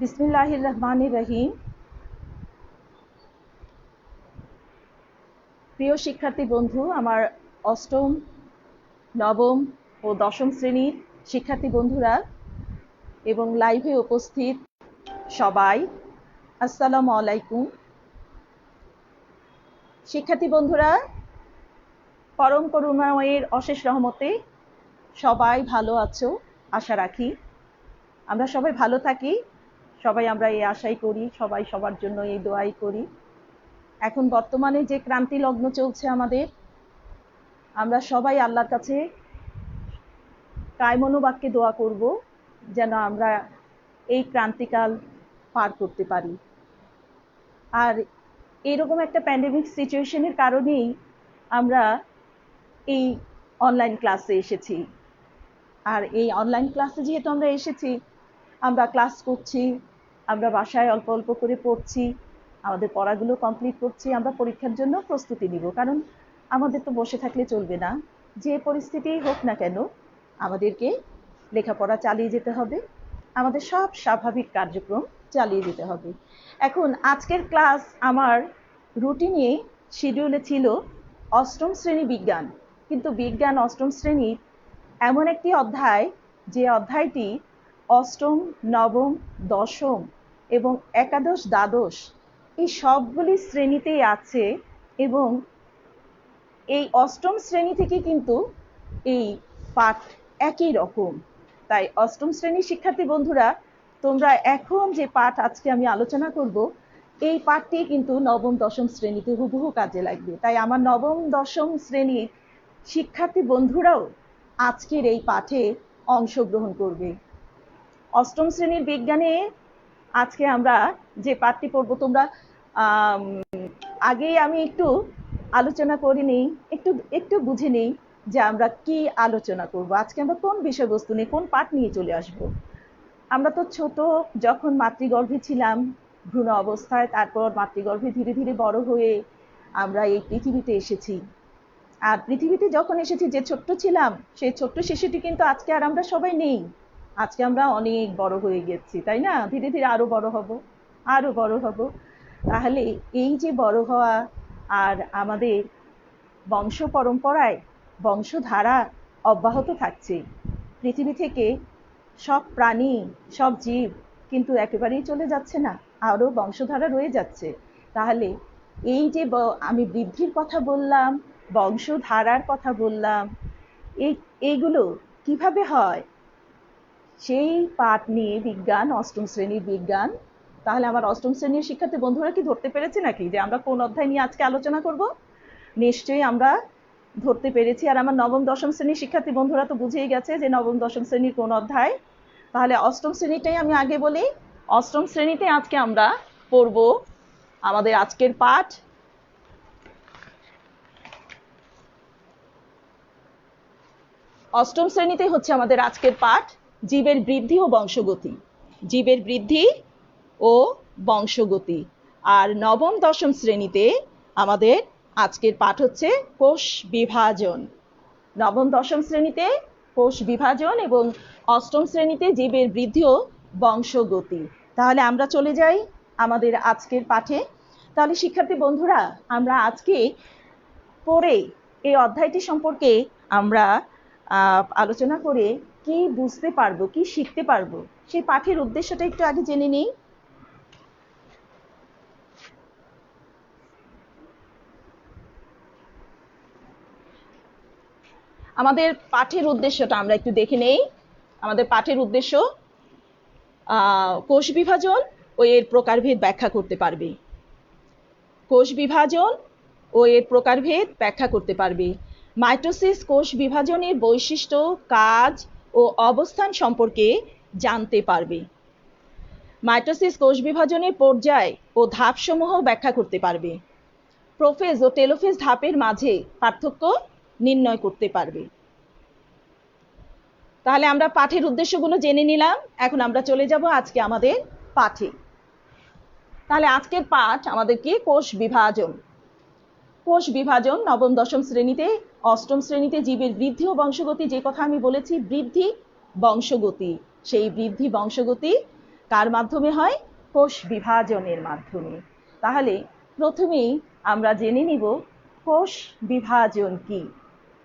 বিসমিল্লাহির রহমানির রহিম। প্রিয় শিক্ষার্থী বন্ধু, আমার অষ্টম, নবম ও দশম শ্রেণীর শিক্ষার্থী বন্ধুরা এবং লাইভে উপস্থিত সবাই, আসসালামু আলাইকুম। শিক্ষার্থী বন্ধুরা, পরম করুণাময়ের অশেষ রহমতে সবাই ভালো আছো আশা রাখি। আমরা সবাই ভালো থাকি, সবাই আমরা এই আশাই করি, সবাই সবার জন্য এই দোয়াই করি। এখন বর্তমানে যে ক্রান্তি লগ্ন চলছে আমাদের, আমরা সবাই আল্লাহর কাছে কায়মনোবাক্যে দোয়া করব যেন আমরা এই ক্রান্তিকাল পার করতে পারি। আর এইরকম একটা প্যান্ডেমিক সিচুয়েশনের কারণেই আমরা এই অনলাইন ক্লাসে এসেছি। আর এই অনলাইন ক্লাসে যেহেতু আমরা এসেছি, আমরা ক্লাস করছি, আমরা বাসায় অল্প অল্প করে পড়ছি, আমাদের পড়াগুলো কমপ্লিট করছি, আমরা পরীক্ষার জন্য প্রস্তুতি নিব। কারণ আমাদের তো বসে থাকলে চলবে না, যে পরিস্থিতি হোক না কেন আমাদেরকে লেখাপড়া চালিয়ে যেতে হবে, আমাদের সব স্বাভাবিক কার্যক্রম চালিয়ে যেতে হবে। এখন আজকের ক্লাস আমার রুটিনে শিডিউলে ছিল অষ্টম শ্রেণী বিজ্ঞান, কিন্তু বিজ্ঞান অষ্টম শ্রেণীর এমন একটি অধ্যায়, যে অধ্যায়টি অষ্টম, নবম, দশম এবং একাদশ, দ্বাদশ এই সবগুলি শ্রেণীতেই আছে। এবং এই অষ্টম শ্রেণী থেকে কিন্তু এই পাঠ একই রকম। তাই অষ্টম শ্রেণীর শিক্ষার্থী বন্ধুরা, তোমরা এখন যে পাঠ আজকে আমি আলোচনা করব, এই পাঠটি কিন্তু নবম, দশম শ্রেণীতে হুবহু কাজে লাগবে। তাই আমার নবম, দশম শ্রেণীর শিক্ষার্থী বন্ধুরাও আজকের এই পাঠে অংশগ্রহণ করবে। অষ্টম শ্রেণীর বিজ্ঞানে আজকে আমরা যে পাঠটি পড়ব, তোমরা আগেই আমি একটু আলোচনা করে নিই, একটু বুঝে নিই যে আমরা কি আলোচনা করব। আজকে আমরা কোন বিষয়বস্তু নিয়ে, কোন পাঠ নিয়ে চলে আসব। আমরা তো ছোট যখন মাতৃগর্ভে ছিলাম, ভ্রূণ অবস্থায়, তারপর মাতৃগর্ভে ধীরে ধীরে বড় হয়ে আমরা এই পৃথিবীতে এসেছি। আর পৃথিবীতে যখন এসেছি, যে ছোট্ট ছিলাম, সেই ছোট্ট শিশুটি কিন্তু আজকে আর আমরা সবাই নেই। আজকে আমরা অনেক বড় হয়ে গেছি, তাই না? ধীরে ধীরে আরো বড় হব, আরো বড় হব। তাহলে এই যে বড় হওয়া আর আমাদের বংশ পরম্পরায় বংশধারা অব্যাহত থাকছে। পৃথিবী থেকে সব প্রাণী, সব জীব কিন্তু একেবারেই চলে যাচ্ছে না, আরো বংশধারা রয়ে যাচ্ছে। তাহলে এই যে আমি বৃদ্ধির কথা বললাম, বংশধারার কথা বললাম, এইগুলো কিভাবে হয়, সেই পাঠ নিয়ে বিজ্ঞান, অষ্টম শ্রেণীর বিজ্ঞান। তাহলে আমার অষ্টম শ্রেণীর শিক্ষার্থী বন্ধুরা কি ধরতে পেরেছে নাকি যে আমরা কোন অধ্যায় নিয়ে আজকে আলোচনা করব? নিশ্চয়ই আমরা ধরতে পেরেছি। আর আমার নবম, দশম শ্রেণীর শিক্ষার্থী বন্ধুরা তো বুঝেই গেছে যে নবম, দশম শ্রেণীর কোন অধ্যায়। তাহলে অষ্টম শ্রেণীটাই আমি আগে বলি। অষ্টম শ্রেণীতে আজকে আমরা পড়ব আমাদের আজকের পাঠ। অষ্টম শ্রেণীতে হচ্ছে আমাদের আজকের পাঠ জীবের বৃদ্ধি ও বংশগতি। জীবের বৃদ্ধি ও বংশগতি। আর নবম, দশম শ্রেণীতে আমাদের আজকের পাঠ হচ্ছে কোষ বিভাজন। নবম, দশম শ্রেণীতে কোষ বিভাজন এবং অষ্টম শ্রেণীতে জীবের বৃদ্ধি ও বংশগতি। তাহলে আমরা চলে যাই আমাদের আজকের পাঠে। তাহলে শিক্ষার্থী বন্ধুরা, আমরা আজকে পড়ে এই অধ্যায়টি সম্পর্কে আমরা আলোচনা করে কি বুঝতে পারবো, কি শিখতে পারবো, সেই পাঠের উদ্দেশ্যটা একটু আগে জেনে নিই। আমাদের পাঠের উদ্দেশ্যটা আমরা একটু দেখে নেই। আমাদের পাঠের উদ্দেশ্য কোষ বিভাজন ও এর প্রকারভেদ ব্যাখ্যা করতে পারবে। কোষ বিভাজন ও এর প্রকারভেদ ব্যাখ্যা করতে পারবে। মাইটোসিস কোষ বিভাজনের বৈশিষ্ট্য, কাজ ও অবস্থান সম্পর্কে জানতে পারবে। মাইটোসিস কোষ বিভাজনের পর্যায় ও ধাপসমূহ ব্যাখ্যা করতে পারবে। প্রোফেজ ও টেলোফেজ ধাপের মাঝে পার্থক্য নির্ণয় করতে পারবে। তাহলে আমরা পাঠের উদ্দেশ্যগুলো জেনে নিলাম। এখন আমরা চলে যাব আজকে আমাদের পাঠে। তাহলে আজকের পাঠ আমাদের কি? কোষ বিভাজন। কোষ বিভাজন নবম, দশম শ্রেণীতে, অষ্টম শ্রেণীতে জীবের বৃদ্ধি ও বংশগতি, যে কথা আমি বলেছি, বৃদ্ধি বংশগতি, সেই বৃদ্ধি বংশগতি কার মাধ্যমে হয়? কোষ বিভাজনের মাধ্যমে। তাহলে প্রথমেই আমরা জেনে নিব কোষ বিভাজন কি।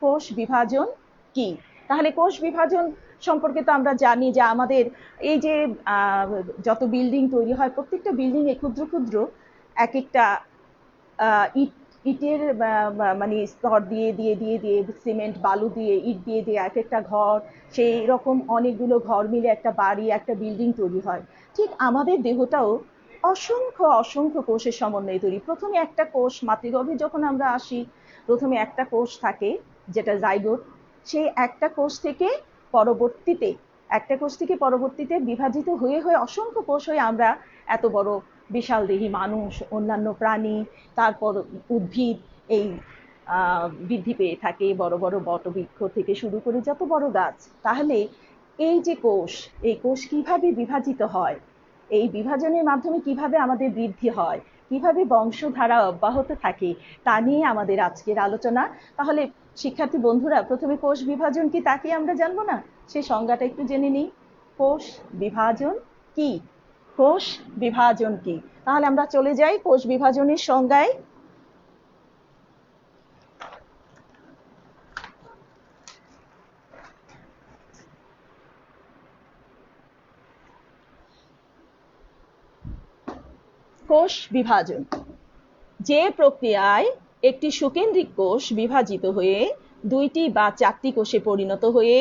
কোষ বিভাজন কি? তাহলে কোষ বিভাজন সম্পর্কে তো আমরা জানি যে আমাদের এই যে যত বিল্ডিং তৈরি হয়, প্রত্যেকটা বিল্ডিং এ ক্ষুদ্র ক্ষুদ্র এক একটা ইটের মানে স্তর দিয়ে দিয়ে দিয়ে দিয়ে সিমেন্ট বালু দিয়ে ইট দিয়ে দিয়ে এক একটা ঘর, সেই রকম অনেকগুলো ঘর মিলে একটা বাড়ি, একটা বিল্ডিং তৈরি হয়। ঠিক আমাদের দেহটাও অসংখ্য অসংখ্য কোষের সমন্বয়ে তৈরি। প্রথমে একটা কোষ, মাতৃগর্ভে যখন আমরা আসি প্রথমে একটা কোষ থাকে যেটা জাইগোট। সেই একটা কোষ থেকে পরবর্তীতে বিভাজিত হয়ে হয়ে অসংখ্য কোষ হয়ে আমরা এত বড় বিশাল দেহী মানুষ, অন্যান্য প্রাণী, তারপর উদ্ভিদ এই বৃদ্ধি পেয়ে থাকে, বড় বড় বটবৃক্ষ থেকে শুরু করে যত বড় গাছ। তাহলে এই যে কোষ, এই কোষ কিভাবে বিভাজিত হয়, এই বিভাজনের মাধ্যমে কিভাবে আমাদের বৃদ্ধি হয়, কিভাবে বংশধারা অব্যাহত থাকে, তা নিয়ে আমাদের আজকের আলোচনা। তাহলে শিক্ষার্থী বন্ধুরা, প্রথমে কোষ বিভাজন কি তা কি আমরা জানবো না? সে সংজ্ঞাটা একটু জেনে নিই। কোষ বিভাজন কি? কোষ বিভাজন কি? তাহলে আমরা চলে যাই কোষ বিভাজনের সংজ্ঞায়। কোষ বিভাজন যে প্রক্রিয়ায় একটি সুকেন্দ্রিক কোষ বিভাজিত হয়ে দুইটি বা চারটি কোষে পরিণত হয়ে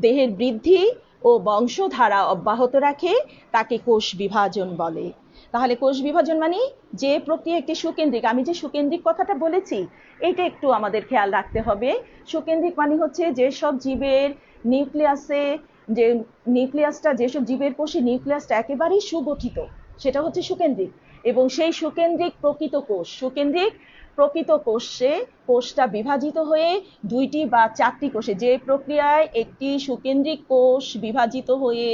দেহের বৃদ্ধি ও বংশধারা অব্যাহত রাখে তাকে কোষ বিভাজন বলে। তাহলে কোষ বিভাজন মানে যে প্রক্রিয়া একটি সুকেন্দ্রিক, আমি যে সুকেন্দ্রিক কথাটা বলেছি এইটা একটু আমাদের খেয়াল রাখতে হবে। সুকেন্দ্রিক মানে হচ্ছে যেসব জীবের নিউক্লিয়াসে, যে নিউক্লিয়াসটা, যেসব জীবের কোষে নিউক্লিয়াসটা একেবারেই সুগঠিত, সেটা হচ্ছে সুকেন্দ্রিক। এবং সেই সুকেন্দ্রিক প্রকৃত কোষে কোষটা বিভাজিত হয়ে দুইটি বা চারটি কোষে, যে প্রক্রিয়ায় একটি সুকেন্দ্রিক কোষ বিভাজিত হয়ে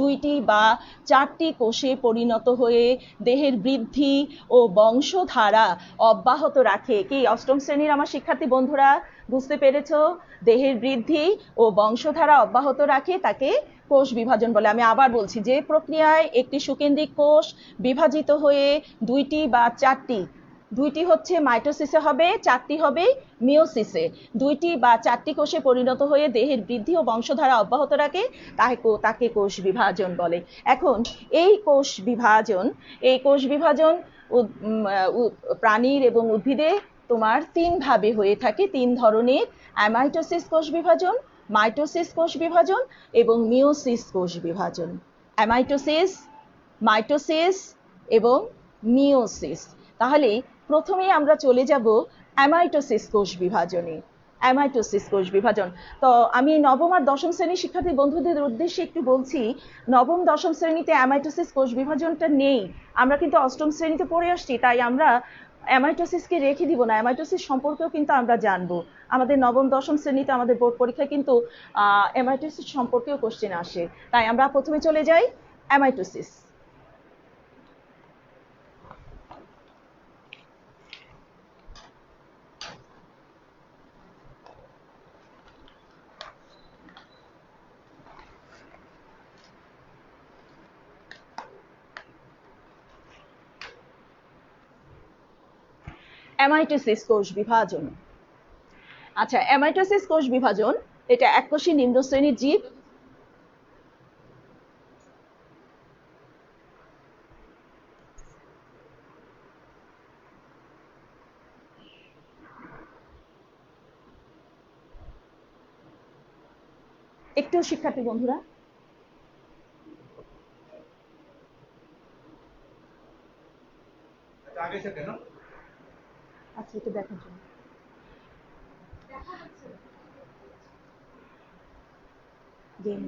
দুইটি বা চারটি কোষে পরিণত হয়ে দেহের বৃদ্ধি ও বংশধারা অব্যাহত রাখে। কি অষ্টম শ্রেণীর আমার শিক্ষার্থী বন্ধুরা বুঝতে পেরেছো? দেহের বৃদ্ধি ও বংশধারা অব্যাহত রাখে তাকে কোষ বিভাজন বলে। আমি আবার বলছি, যে প্রক্রিয়ায় একটি সুকেন্দ্রিক কোষ বিভাজিত হয়ে দুইটি বা চারটি, দুইটি হচ্ছে মাইটোসিসে হবে, চারটি হবে মিওসিসে, দুইটি বা চারটি কোষে পরিণত হয়ে দেহের বৃদ্ধি ও বংশধারা অব্যাহত রাখে তাকে কোষ বিভাজন বলে। এখন এই কোষ বিভাজন প্রাণীর এবং উদ্ভিদে তোমার তিন ভাবে হয়ে থাকে, তিন ধরনের: অ্যামাইটোসিস কোষ বিভাজন, মাইটোসিস কোষ বিভাজন এবং মিওসিস কোষ বিভাজন। অ্যামাইটোসিস, মাইটোসিস এবং মিওসিস। তাহলে প্রথমেই আমরা চলে যাব অ্যামাইটোসিস কোষ বিভাজনে। অ্যামাইটোসিস কোষ বিভাজন, তো আমি নবম আর দশম শ্রেণীর শিক্ষার্থী বন্ধুদের উদ্দেশ্যে একটু বলছি, নবম দশম শ্রেণীতে অ্যামাইটোসিস কোষ বিভাজনটা নেই, আমরা কিন্তু অষ্টম শ্রেণীতে পড়ে আসছি, তাই আমরা অ্যামাইটোসিসকে রেখে দিব না। অ্যামাইটোসিস সম্পর্কেও কিন্তু আমরা জানবো, আমাদের নবম দশম শ্রেণীতে আমাদের বোর্ড পরীক্ষায় কিন্তু অ্যামাইটোসিস সম্পর্কেও কোশ্চেন আসে। তাই আমরা প্রথমে চলে যাই অ্যামাইটোসিস। অ্যামাইটোসিস কোষ বিভাজন। আচ্ছা, অ্যামাইটোসিস কোষ বিভাজন এটা এককোষী নিম্ন শ্রেণীর জীব। একটু শিক্ষার্থী বন্ধুরা, আচ্ছা একটু দেখার জন্য গেম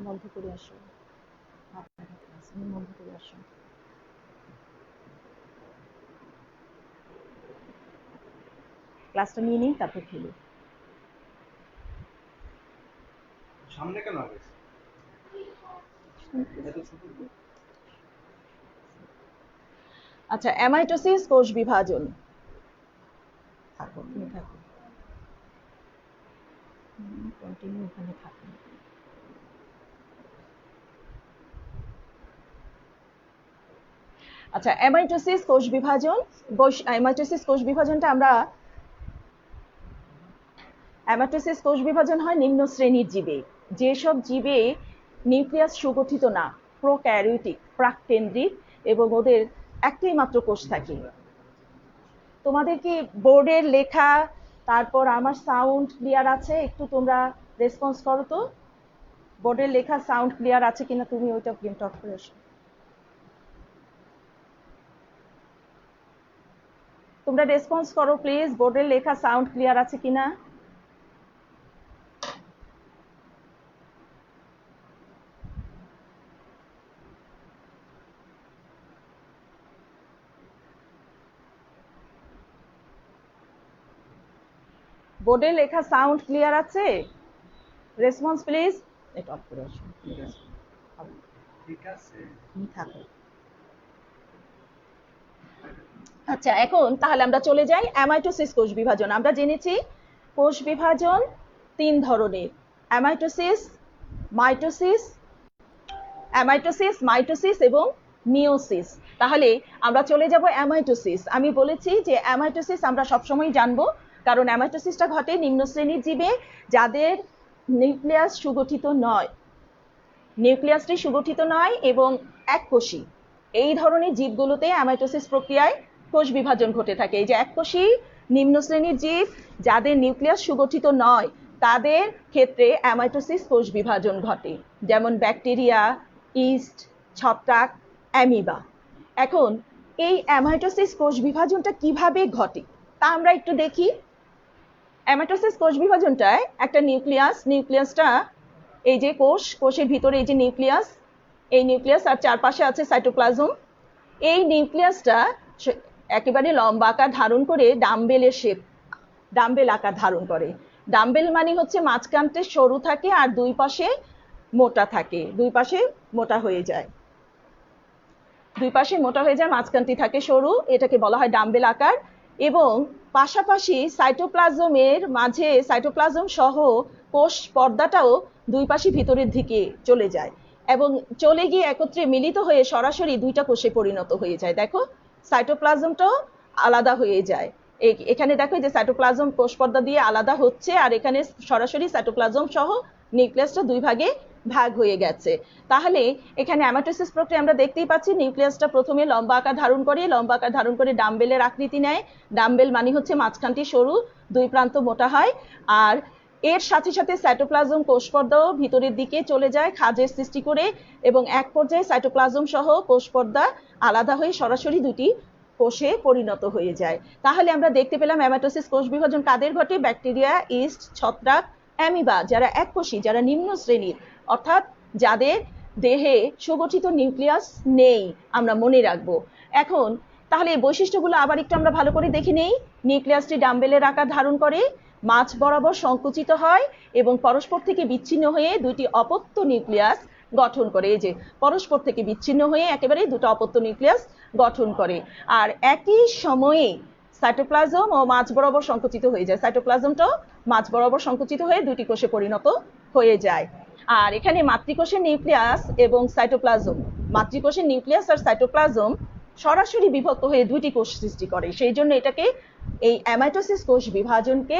বন্ধ করে আসো, বন্ধ করে আসো। ক্লাসটা নিয়ে নিই, তারপর খেলি। সামনে কেন হবে? আচ্ছা, অ্যামাইটোসিস কোষ বিভাজন। থাকো, তুমি থাকো, কন্টিনিউ এখানে থাকো। আচ্ছা, অ্যামাইটোসিস কোষ বিভাজন। অ্যামাইটোসিস কোষ বিভাজনটা আমরা অ্যামাইটোসিস কোষ বিভাজন হয় নিম্ন শ্রেণীর জীবে, যেসব জীবে নিউক্লিয়াস সুগঠিত না, প্রোক্যারিওটিক, প্রাককেন্দ্রিক, এবং ওদের একটাই মাত্র কোষ থাকে। তোমাদের কি বোর্ডের লেখা তারপর আমার সাউন্ড ক্লিয়ার আছে? একটু তোমরা রেসপন্স করো তো, বোর্ডের লেখা সাউন্ড ক্লিয়ার আছে কিনা, তুমি ওইটা প্রিন্ট আউট করে আসো। তোমরা রেসপন্স করো প্লিজ, বোর্ডের লেখা সাউন্ড ক্লিয়ার আছে কিনা। বোর্ডে লেখা সাউন্ড ক্লিয়ার আছে? Response please. এটা অফ করে আসুন। ঠিক আছে, থাকো। আচ্ছা, এখন তাহলে আমরা চলে যাই অ্যামাইটোসিস কোষ বিভাজন। আমরা জেনেছি কোষ বিভাজন 3 ধরনের, অ্যামাইটোসিস, মাইটোসিস এবং মিওসিস। তাহলে আমরা চলে যাব অ্যামাইটোসিস। আমি বলেছি যে অ্যামাইটোসিস আমরা সবসময় জানবো, কারণ অ্যামাইটোসিসটা ঘটে নিম্ন শ্রেণীর জীবে যাদের নিউক্লিয়াস সুগঠিত নয়, নিউক্লিয়াসটি সুগঠিত নয় এবং এককোষী। এই ধরনের জীবগুলোতে অ্যামাইটোসিস প্রক্রিয়ায় কোষ বিভাজন ঘটে থাকে। এই যে এককোষী নিম্ন শ্রেণীর জীব যাদের নিউক্লিয়াস সুগঠিত নয়, তাদের ক্ষেত্রে অ্যামাইটোসিস কোষ বিভাজন ঘটে, যেমন ব্যাকটেরিয়া, ইস্ট, ছত্রাক, অ্যামিবা। এখন এই অ্যামাইটোসিস কোষ বিভাজনটা কিভাবে ঘটে তা আমরা একটু দেখি। অ্যামাইটোসিস কোষ বিভাজনটায় একটা নিউক্লিয়াসটা এই যে কোষের ভিতরে এই যে নিউক্লিয়াস, এই নিউক্লিয়াস আর চারপাশে আছে সাইটোপ্লাজম। এই নিউক্লিয়াসটা একেবারে লম্বা আকার ধারণ করে ডাম্বেল আকার ধারণ করে। ডাম্বেল মানে হচ্ছে মাঝখানতে সরু থাকে আর দুই পাশে মোটা থাকে, দুই পাশে মোটা হয়ে যায়, মাঝখানটি থাকে সরু, এটাকে বলা হয় ডাম্বেল আকার। এবং পাশাপাশি সাইটোপ্লাজমের মাঝে সাইটোপ্লাজম সহ কোষ পর্দাটাও দুই পাশে ভিতরের দিকে চলে যায় এবং চলে গিয়ে একত্রে মিলিত হয়ে সরাসরি দুইটা কোষে পরিণত হয়ে যায়। দেখো সাইটোপ্লাজমটাও আলাদা হয়ে যায়, এখানে দেখো যে সাইটোপ্লাজম কোষ পর্দা দিয়ে আলাদা হচ্ছে, আর এখানে সরাসরি সাইটোপ্লাজম সহ নিউক্লিয়াসটা দুই ভাগে ভাগ হয়ে গেছে। তাহলে এখানে অ্যামাইটোসিস প্রক্রিয়া আমরা দেখতেই পাচ্ছি, নিউক্লিয়াসটা প্রথমে লম্বা আকার ধারণ করে ডাম্বেলের আকৃতি নেয়। ডাম্বেল মানে হচ্ছে মাঝখানটি সরু, দুই প্রান্ত মোটা হয়, আর এর সাথে সাথে সাইটোপ্লাজম কোষ পর্দাও ভিতরের দিকে চলে যায় খাঁজের সৃষ্টি করে, এবং এক পর্যায়ে সাইটোপ্লাজম সহ কোষ পর্দা আলাদা হয়ে সরাসরি দুটি কোষে পরিণত হয়ে যায়। তাহলে আমরা দেখতে পেলাম অ্যামাইটোসিস কোষ বিভাজন কাদের ঘটে? ব্যাকটেরিয়া, ইস্ট, ছত্রাক, অ্যামিবা, যারা এককোষী, যারা নিম্ন শ্রেণীর, অর্থাৎ যাদের দেহে সুগঠিত নিউক্লিয়াস নেই, আমরা মনে রাখবো। এখন তাহলে এই বৈশিষ্ট্যগুলো আবার একটু আমরা ভালো করে দেখে নেই। নিউক্লিয়াসটি ডাম্বেলের আকার ধারণ করে, মাঝ বরাবর সংকুচিত হয় এবং পরস্পর থেকে বিচ্ছিন্ন হয়ে দুইটি অপত্য নিউক্লিয়াস গঠন করে। এই যে পরস্পর থেকে বিচ্ছিন্ন হয়ে একেবারে দুটো অপত্য নিউক্লিয়াস গঠন করে, আর একই সময়ে সাইটোপ্লাজম ও মাঝ বরাবর সংকুচিত হয়ে যায়, সাইটোপ্লাজমটাও মাঝ বরাবর সংকুচিত হয়ে দুটি কোষে পরিণত হয়ে যায়। আর এখানে মাতৃকোষের নিউক্লিয়াস এবং সাইটোপ্লাজম, মাতৃকোষের নিউক্লিয়াস আর সাইটোপ্লাজম সরাসরি বিভক্ত হয়ে দুইটি কোষ সৃষ্টি করে, সেই জন্য এটাকে, এই অ্যামাইটোসিস কোষ বিভাজনকে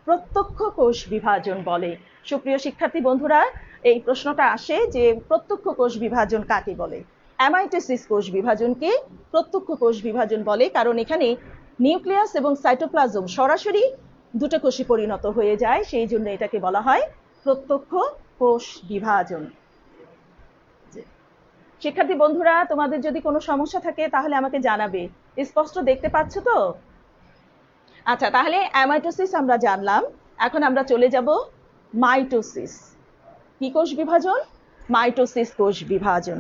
প্রত্যক্ষ কোষ বিভাজন বলে। সুপ্রিয় শিক্ষার্থী বন্ধুরা, এই প্রশ্নটা আসে যে প্রত্যক্ষ কোষ বিভাজন কাকে বলে? অ্যামাইটোসিস কোষ বিভাজনকে প্রত্যক্ষ কোষ বিভাজন বলে, কারণ এখানে নিউক্লিয়াস এবং সাইটোপ্লাজম সরাসরি দুটো কোষে পরিণত হয়ে যায়, সেই জন্য এটাকে বলা হয় প্রত্যক্ষ কোষ বিভাজন। শিক্ষার্থী বন্ধুরা, তোমাদের যদি কোনো সমস্যা থাকে তাহলে আমাকে জানাবে। স্পষ্ট দেখতে পাচ্ছ তো? আচ্ছা, তাহলে অ্যামাইটোসিস আমরা জানলাম, এখন আমরা চলে যাব মাইটোসিস। কি কোষ বিভাজন? মাইটোসিস কোষ বিভাজন।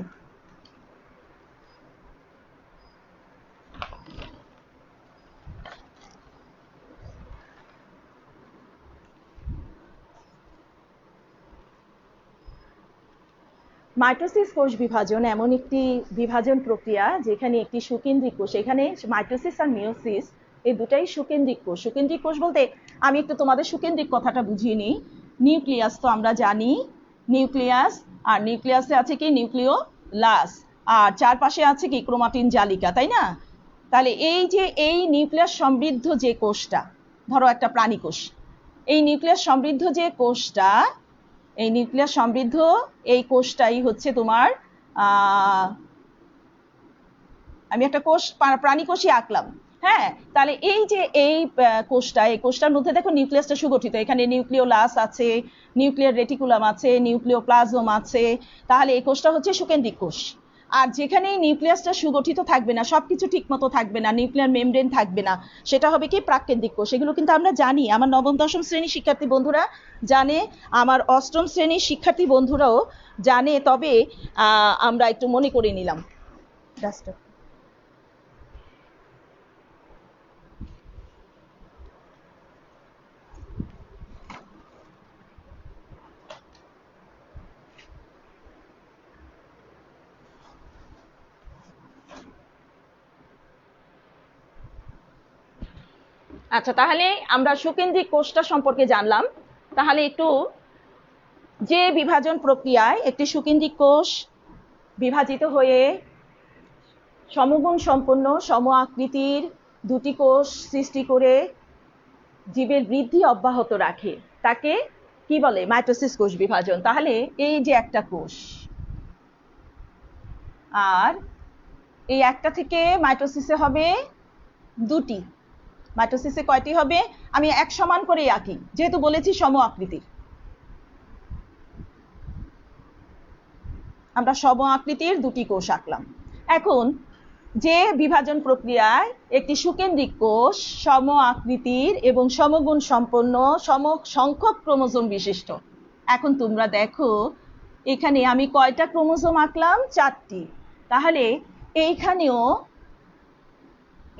মাইটোসিস কোষ বিভাজন এমন একটি বিভাজন প্রক্রিয়া যেখানে একটি সুকেন্দ্রিক কোষ, এখানে মাইটোসিস আর মিওসিস এই দুটাই সুকেন্দ্রিক কোষ। সুকেন্দ্রিক কোষ বলতে আমি একটু তোমাদের সুকেন্দ্রিক কথাটা বুঝিয়ে নিই। নিউক্লিয়াস তো আমরা জানি, নিউক্লিয়াস, আর নিউক্লিয়াসে আছে কি নিউক্লিওলাস, আর চারপাশে আছে কি ক্রোমাটিন জালিকা, তাই না? তাহলে এই যে এই নিউক্লিয়াস সমৃদ্ধ যে কোষটা, ধরো একটা প্রাণী কোষ, এই নিউক্লিয়াস সমৃদ্ধ যে কোষটা, এই নিউক্লিয়াস সমৃদ্ধ এই কোষটাই হচ্ছে তোমার আমি একটা কোষ প্রাণী কোষই আঁকলাম। হ্যাঁ, তাহলে এই যে এই কোষটা, এই কোষটার মধ্যে দেখো নিউক্লিয়াসটা সুগঠিত, এখানে নিউক্লিওলাস আছে, নিউক্লিয়ার রেটিকুলাম আছে, নিউক্লিওপ্লাজম আছে। তাহলে এই কোষটা হচ্ছে সুকেন্দ্রিক কোষ। আর যেখানে নিউক্লিয়াসটা সুগঠিত থাকবে না, সবকিছু ঠিক মতো থাকবে না, নিউক্লিয়ার মেমব্রেন থাকবে না, সেটা হবে কি প্রাককেন্দ্রিক কোষ। এগুলো কিন্তু আমরা জানি, আমার নবম দশম শ্রেণীর শিক্ষার্থী বন্ধুরা জানে, আমার অষ্টম শ্রেণীর শিক্ষার্থী বন্ধুরাও জানে, তবে আমরা একটু মনে করে নিলাম। আচ্ছা, তাহলে আমরা সুকেন্দ্রিক কোষটা সম্পর্কে জানলাম। তাহলে একটু যে বিভাজন প্রক্রিয়ায় একটি সুকেন্দ্রিক কোষ বিভাজিত হয়ে সমগুণ সম্পন্ন সম আকৃতির দুটি কোষ সৃষ্টি করে জীবের বৃদ্ধি অব্যাহত রাখে, তাকে কি বলে? মাইটোসিস কোষ বিভাজন। তাহলে এই যে একটা কোষ, আর এই একটা থেকে মাইটোসিসে হবে দুটি। মাইটোসিসে কয়টি হবে? আমি এক সমান করেই আঁকি, যেহেতু বলেছি সম আকৃতির। আমরা সম আকৃতির দুটি কোষ আঁকলাম। এখন যে বিভাজন প্রক্রিয়ায় একটি সুকেন্দ্রিক কোষ সম আকৃতির এবং সমগুণ সম্পন্ন সম সংখ্যক ক্রোমোজোম বিশিষ্ট। এখন তোমরা দেখো এখানে আমি কয়টা ক্রোমোজোম আঁকলাম? 4টি। তাহলে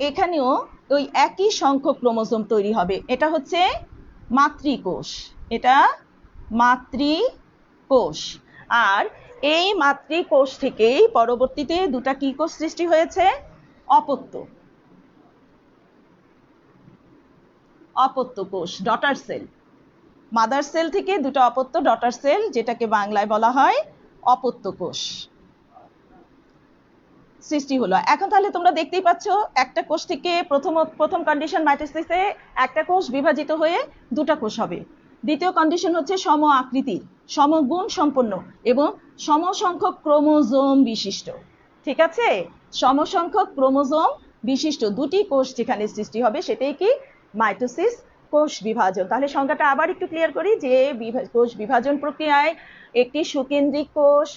এখানেও ওই একই সংখ্যক ক্রোমোজোম তৈরি হবে। এটা হচ্ছে মাতৃকোষ, এটা মাতৃকোষ। আর এই মাতৃকোষ থেকেই পরবর্তীতে দুটা কি কোষ সৃষ্টি হয়েছে? অপত্য কোষ, ডটার সেল। মাদার সেল থেকে দুটো অপত্য ডটার সেল, যেটাকে বাংলায় বলা হয় অপত্য কোষ সৃষ্টি হলো। এখন তাহলে তোমরা দেখতেই পাচ্ছ একটা কোষ থেকে প্রথম কন্ডিশন মাইটোসিসে একটা কোষ বিভাজিত হয়ে দুটা কোষ হবে। দ্বিতীয় কন্ডিশন হচ্ছে সম আকৃতির, সমগুণ সম্পন্ন এবং সমসংখ্যক ক্রোমোজোম বিশিষ্ট। ঠিক আছে, সমসংখ্যক ক্রোমোজোম বিশিষ্ট দুটি কোষ যেখানে সৃষ্টি হবে সেটাই কি? মাইটোসিস কোষ বিভাজন। তাহলে সংজ্ঞাটা আবার একটু ক্লিয়ার করি, যে কোষ বিভাজন প্রক্রিয়ায় একটি সুকেন্দ্রিক কোষ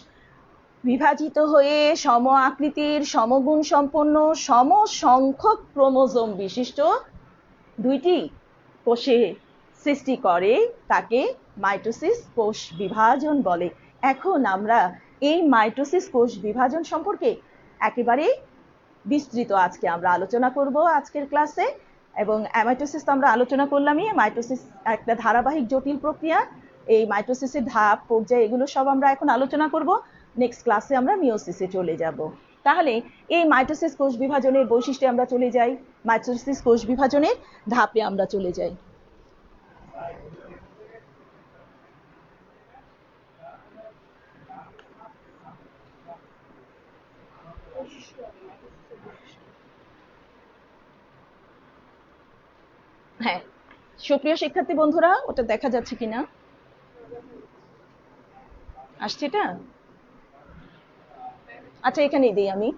বিভাজিত হয়ে সম আকৃতির, সমগুণ সম্পন্ন, সমসংখ্যক ক্রোমোজোম বিশিষ্ট দুইটি কোষে সৃষ্টি করে, তাকে মাইটোসিস কোষ বিভাজন বলে। এখন আমরা এই মাইটোসিস কোষ বিভাজন সম্পর্কে একেবারে বিস্তৃত আজকে আমরা আলোচনা করব আজকের ক্লাসে। এবং মাইটোসিস তো আমরা আলোচনা করলামই, মাইটোসিস একটা ধারাবাহিক জটিল প্রক্রিয়া। এই মাইটোসিসের ধাপ, পর্যায়, এগুলো সব আমরা এখন আলোচনা করব। নেক্সট ক্লাসে আমরা মিওসিসে চলে যাব। তাহলে এই মাইটোসিস কোষ বিভাজনের বৈশিষ্ট্যে আমরা চলে যাই, মাইটোসিস কোষ বিভাজনের ধাপে আমরা চলে যাই। হ্যাঁ, সুপ্রিয় শিক্ষার্থী বন্ধুরা, ওটা দেখা যাচ্ছে কিনা? আসছে এটা? আচ্ছা, এখানেই দিই, আমি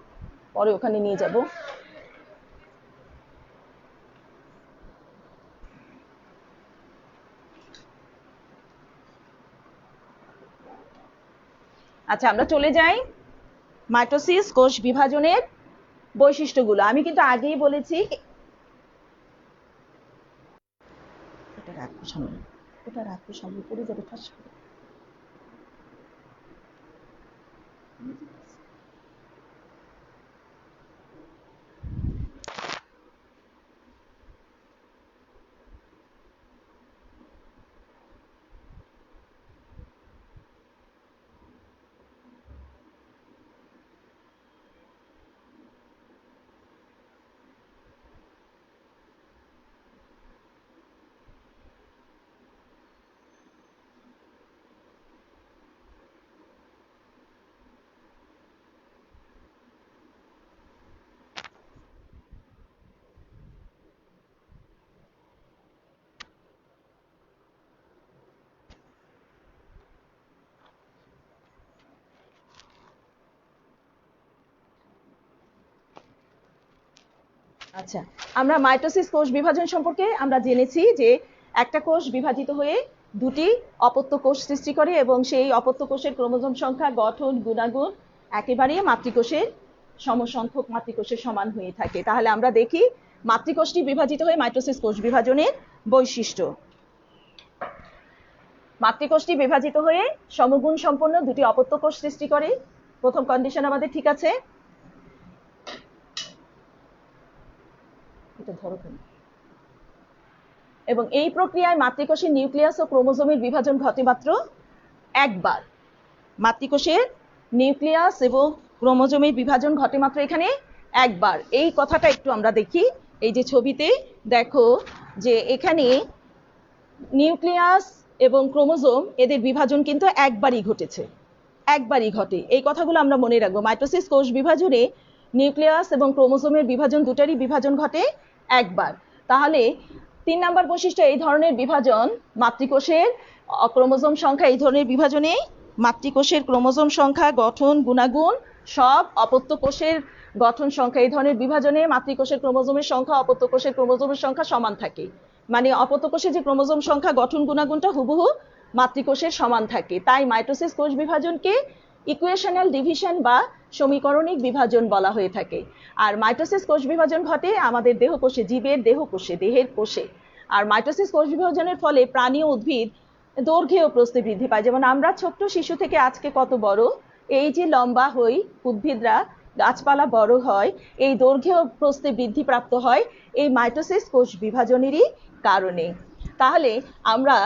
পরে ওখানে নিয়ে যাব। আচ্ছা, আমরা চলে যাই মাইটোসিস কোষ বিভাজনের বৈশিষ্ট্যগুলো। আমি কিন্তু আগেই বলেছি, ওটা রাখবো সামনে, ওটা রাখবো সামনে, পড়ে যাবে ঠাস করে। আচ্ছা, আমরা মাইটোসিস কোষ বিভাজন সম্পর্কে আমরা জেনেছি যে একটা কোষ বিভাজিত হয়ে দুটি অপত্য কোষ সৃষ্টি করে এবং সেই অপত্য কোষের ক্রোমোজোম সংখ্যা, গঠন, গুণাগুণ একেবারেই মাতৃকোষের সমসংখ্যক মাতৃকোষের সমান হয়ে থাকে। তাহলে আমরা দেখি মাতৃকোষটি বিভাজিত হয়ে মাইটোসিস কোষ বিভাজনের বৈশিষ্ট্য। মাতৃকোষটি বিভাজিত হয়ে সমগুণ সম্পন্ন দুটি অপত্য কোষ সৃষ্টি করে। প্রথম কন্ডিশন আমাদের ঠিক আছে। এবং এই প্রক্রিয়ায় মাতৃকোষের নিউক্লিয়াস ও ক্রোমোজোমের বিভাজন ঘটে মাত্র একবার। মাতৃকোষের নিউক্লিয়াস এবং ক্রোমোজোমের বিভাজন ঘটে মাত্র এখানে একবার। এই কথাটা একটু আমরা দেখি। এই যে ছবিতে দেখো যে এখানে নিউক্লিয়াস এবং ক্রোমোজোম এদের বিভাজন কিন্তু একবারই ঘটেছে, একবারই ঘটে। এই কথাগুলো আমরা মনে রাখবো। মাইটোসিস কোষ বিভাজনে নিউক্লিয়াস এবং ক্রোমোজোমের বিভাজন দুটারই বিভাজন ঘটে একবার। তাহলে 3 নম্বর বৈশিষ্ট্য, এই ধরনের বিভাজন মাতৃকোষের ক্রোমোজোম সংখ্যা, এই ধরনের বিভাজনে মাতৃকোষের ক্রোমোজোম সংখ্যা, গঠন, গুণাগুণ সব অপত্য কোষের গঠন সংখ্যা, এই ধরনের বিভাজনে মাতৃকোষের ক্রোমোজোমের সংখ্যা অপত্য কোষের ক্রোমোজোমের সংখ্যা সমান থাকে। মানে অপত্য কোষের যে ক্রোমোজোম সংখ্যা, গঠন, গুণাগুণটা হুবহু মাতৃকোষের সমান থাকে। তাই মাইটোসিস কোষ বিভাজনকে ইকুয়েশনাল ডিভিশন বা সমীকরণিক বিভাজন বলা হয়ে থাকে। আর মাইটোসিস কোষ বিভাজন ঘটে আমাদের দেহকোষে, জীবের দেহকোষে, দেহের কোষে। আর মাইটোসিস কোষ বিভাজনের ফলে প্রাণী ও উদ্ভিদ দৈর্ঘ্যে ও প্রস্থে বৃদ্ধি পায়। যেমন আমরা ছোট্ট শিশু থেকে আজকে কত বড়, এই যে লম্বা হই, উদ্ভিদরা গাছপালা বড় হয়, এই দৈর্ঘ্যে ও প্রস্থে বৃদ্ধি প্রাপ্ত হয় এই মাইটোসিস কোষ বিভাজনেরই কারণে। তাহলে আমরা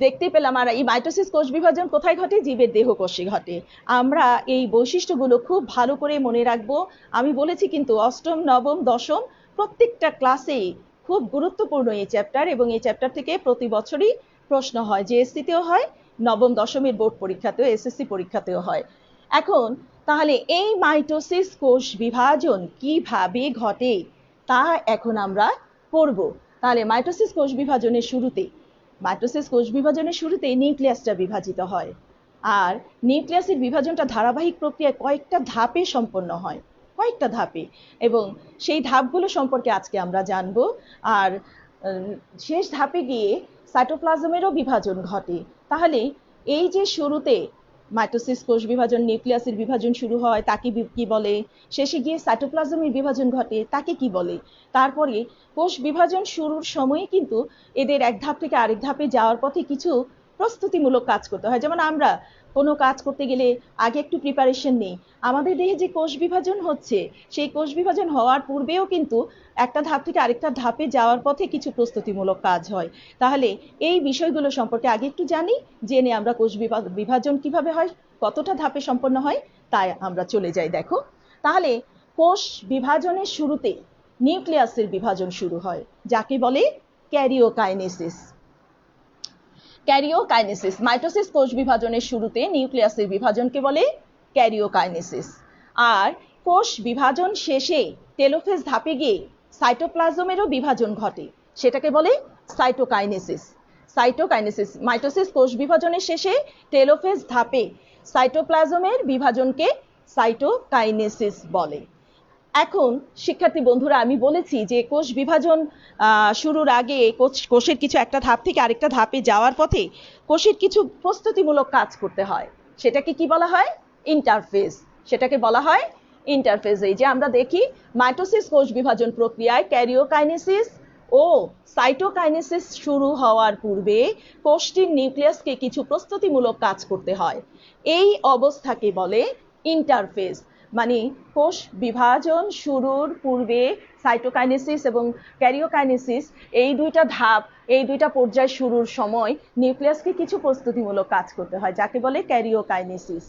দেখতে পেলাম, আর এই মাইটোসিস কোষ বিভাজন কোথায় ঘটে? জীবের দেহকোষে ঘটে। আমরা এই বৈশিষ্ট্যগুলো খুব ভালো করে মনে রাখবো। আমি বলেছি কিন্তু অষ্টম, নবম, দশম প্রত্যেকটা ক্লাসেই খুব গুরুত্বপূর্ণ এই চ্যাপ্টার, এবং এই চ্যাপ্টার থেকে প্রতি বছরই প্রশ্ন হয়, জেএসসিতেও হয়, নবম দশমের বোর্ড পরীক্ষাতেও, এসএসসি পরীক্ষাতেও হয়। এখন তাহলে এই মাইটোসিস কোষ বিভাজন কিভাবে ঘটে তা এখন আমরা পড়ব। তাহলে মাইটোসিস কোষ বিভাজনের শুরুতে, মাইটোসিস কোষ বিভাজনের শুরুতে নিউক্লিয়াসটা বিভাজিত হয়। আর নিউক্লিয়াসের বিভাজনটা ধারাবাহিক প্রক্রিয়ায় কয়েকটা ধাপে সম্পন্ন হয়, কয়েকটা ধাপে, এবং সেই ধাপগুলো সম্পর্কে আজকে আমরা জানব। আর শেষ ধাপে গিয়ে সাইটোপ্লাজমেরও বিভাজন ঘটে। তাহলে এই যে শুরুতে মাইটোসিস কোষ বিভাজন, নিউক্লিয়াসের বিভাজন শুরু হয়, তাকে কি বলে? শেষে গিয়ে সাইটোপ্লাজমের বিভাজন ঘটে, তাকে কি বলে? তারপরে কোষ বিভাজন শুরুর সময়ে কিন্তু এদের এক ধাপ থেকে আরেক ধাপে যাওয়ার পথে কিছু প্রস্তুতিমূলক কাজ করতে হয়। যেমন আমরা কোনো কাজ করতে গেলে আগে একটু প্রিপারেশন নেই। আমাদের দেহে যে কোষ বিভাজন হচ্ছে, সেই কোষ বিভাজন হওয়ার পূর্বেও কিন্তু একটা ধাপ থেকে আরেকটা ধাপে যাওয়ার পথে কিছু প্রস্তুতিমূলক কাজ হয়। তাহলে এই বিষয়গুলো সম্পর্কে আগে একটু জানি, জেনে আমরা কোষ বিভাজন কিভাবে হয়, কতটা ধাপে সম্পন্ন হয়, তাই আমরা চলে যাই। দেখো, তাহলে কোষ বিভাজনের শুরুতে নিউক্লিয়াসের বিভাজন শুরু হয়, যাকে বলে ক্যারিওকাইনেসিস। ক্যারিওকাইনেসিস, মাইটোসিস কোষ বিভাজনের শুরুতে নিউক্লিয়াসের বিভাজনকে বলে ক্যারিওকাইনেসিস। আর কোষ বিভাজন শেষে টেলোফেজ ধাপে গিয়ে সাইটোপ্লাজমেরও বিভাজন ঘটে, সেটাকে বলে সাইটোকাইনেসিস। সাইটোকাইনেসিস, মাইটোসিস কোষ বিভাজনের শেষে টেলোফেজ ধাপে সাইটোপ্লাজমের বিভাজনকে সাইটোকাইনেসিস বলে। এখন শিক্ষার্থী বন্ধুরা, আমি বলেছি যে কোষ বিভাজন শুরুর আগে কোষের কিছু একটা ধাপ থেকে আরেকটা ধাপে যাওয়ার পথে কোষের কিছু প্রস্তুতিমূলক কাজ করতে হয়। সেটাকে কি বলা হয়? ইন্টারফেজ। সেটাকে বলা হয় ইন্টারফেজ। এই যে আমরা দেখি মাইটোসিস কোষ বিভাজন প্রক্রিয়ায় ক্যারিওকাইনেসিস ও সাইটোকাইনেসিস শুরু হওয়ার পূর্বে কোষটির নিউক্লিয়াসকে কিছু প্রস্তুতিমূলক কাজ করতে হয়। এই অবস্থাকে বলে ইন্টারফেজ। মানে কোষ বিভাজন শুরুর পূর্বে সাইটোকাইনেসিস এবং ক্যারিওকাইনেসিস, এই দুইটা ধাপ, এই দুইটা পর্যায় শুরুর সময় নিউক্লিয়াসকে কিছু প্রস্তুতিমূলক কাজ করতে হয়, যাকে বলে ক্যারিওকাইনেসিস।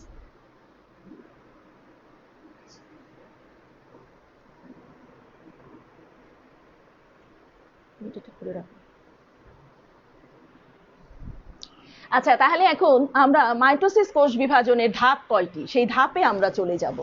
আচ্ছা, তাহলে এখন আমরা মাইটোসিস কোষ বিভাজনের ধাপ কয়টি, সেই ধাপে আমরা চলে যাব।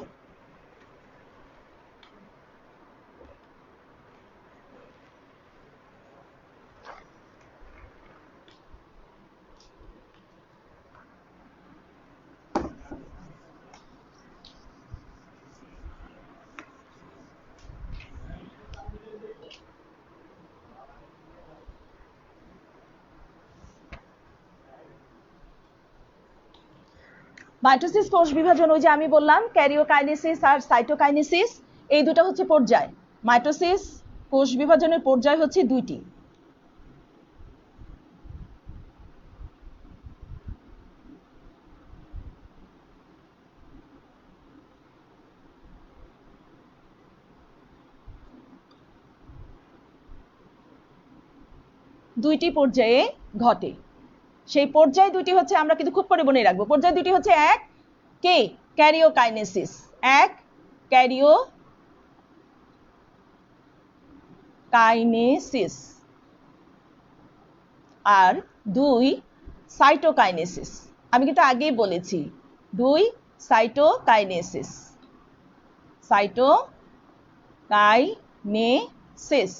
মাইটোসিস কোষ বিভাজন, ওই যে আমি বললাম ক্যারিওকাইনেসিস আর সাইটোকাইনেসিস, এই দুটো হচ্ছে পর্যায়। মাইটোসিস কোষ বিভাজনের পর্যায় হচ্ছে দুইটি। দুইটি পর্যায়ে ঘটে। সেই পর্যায় দুটি হচ্ছে, আমরা কিন্তু খুব করে মনে রাখবো, পর্যায় দুটি হচ্ছে এক কে ক্যারিওকাইনেসিস, এক ক্যারিওকাইনেসিস আর দুই সাইটোকাইনেসিস। আমি কিন্তু আগেই বলেছি দুই সাইটোকাইনেসিস, সাইটোকাইনেসিস।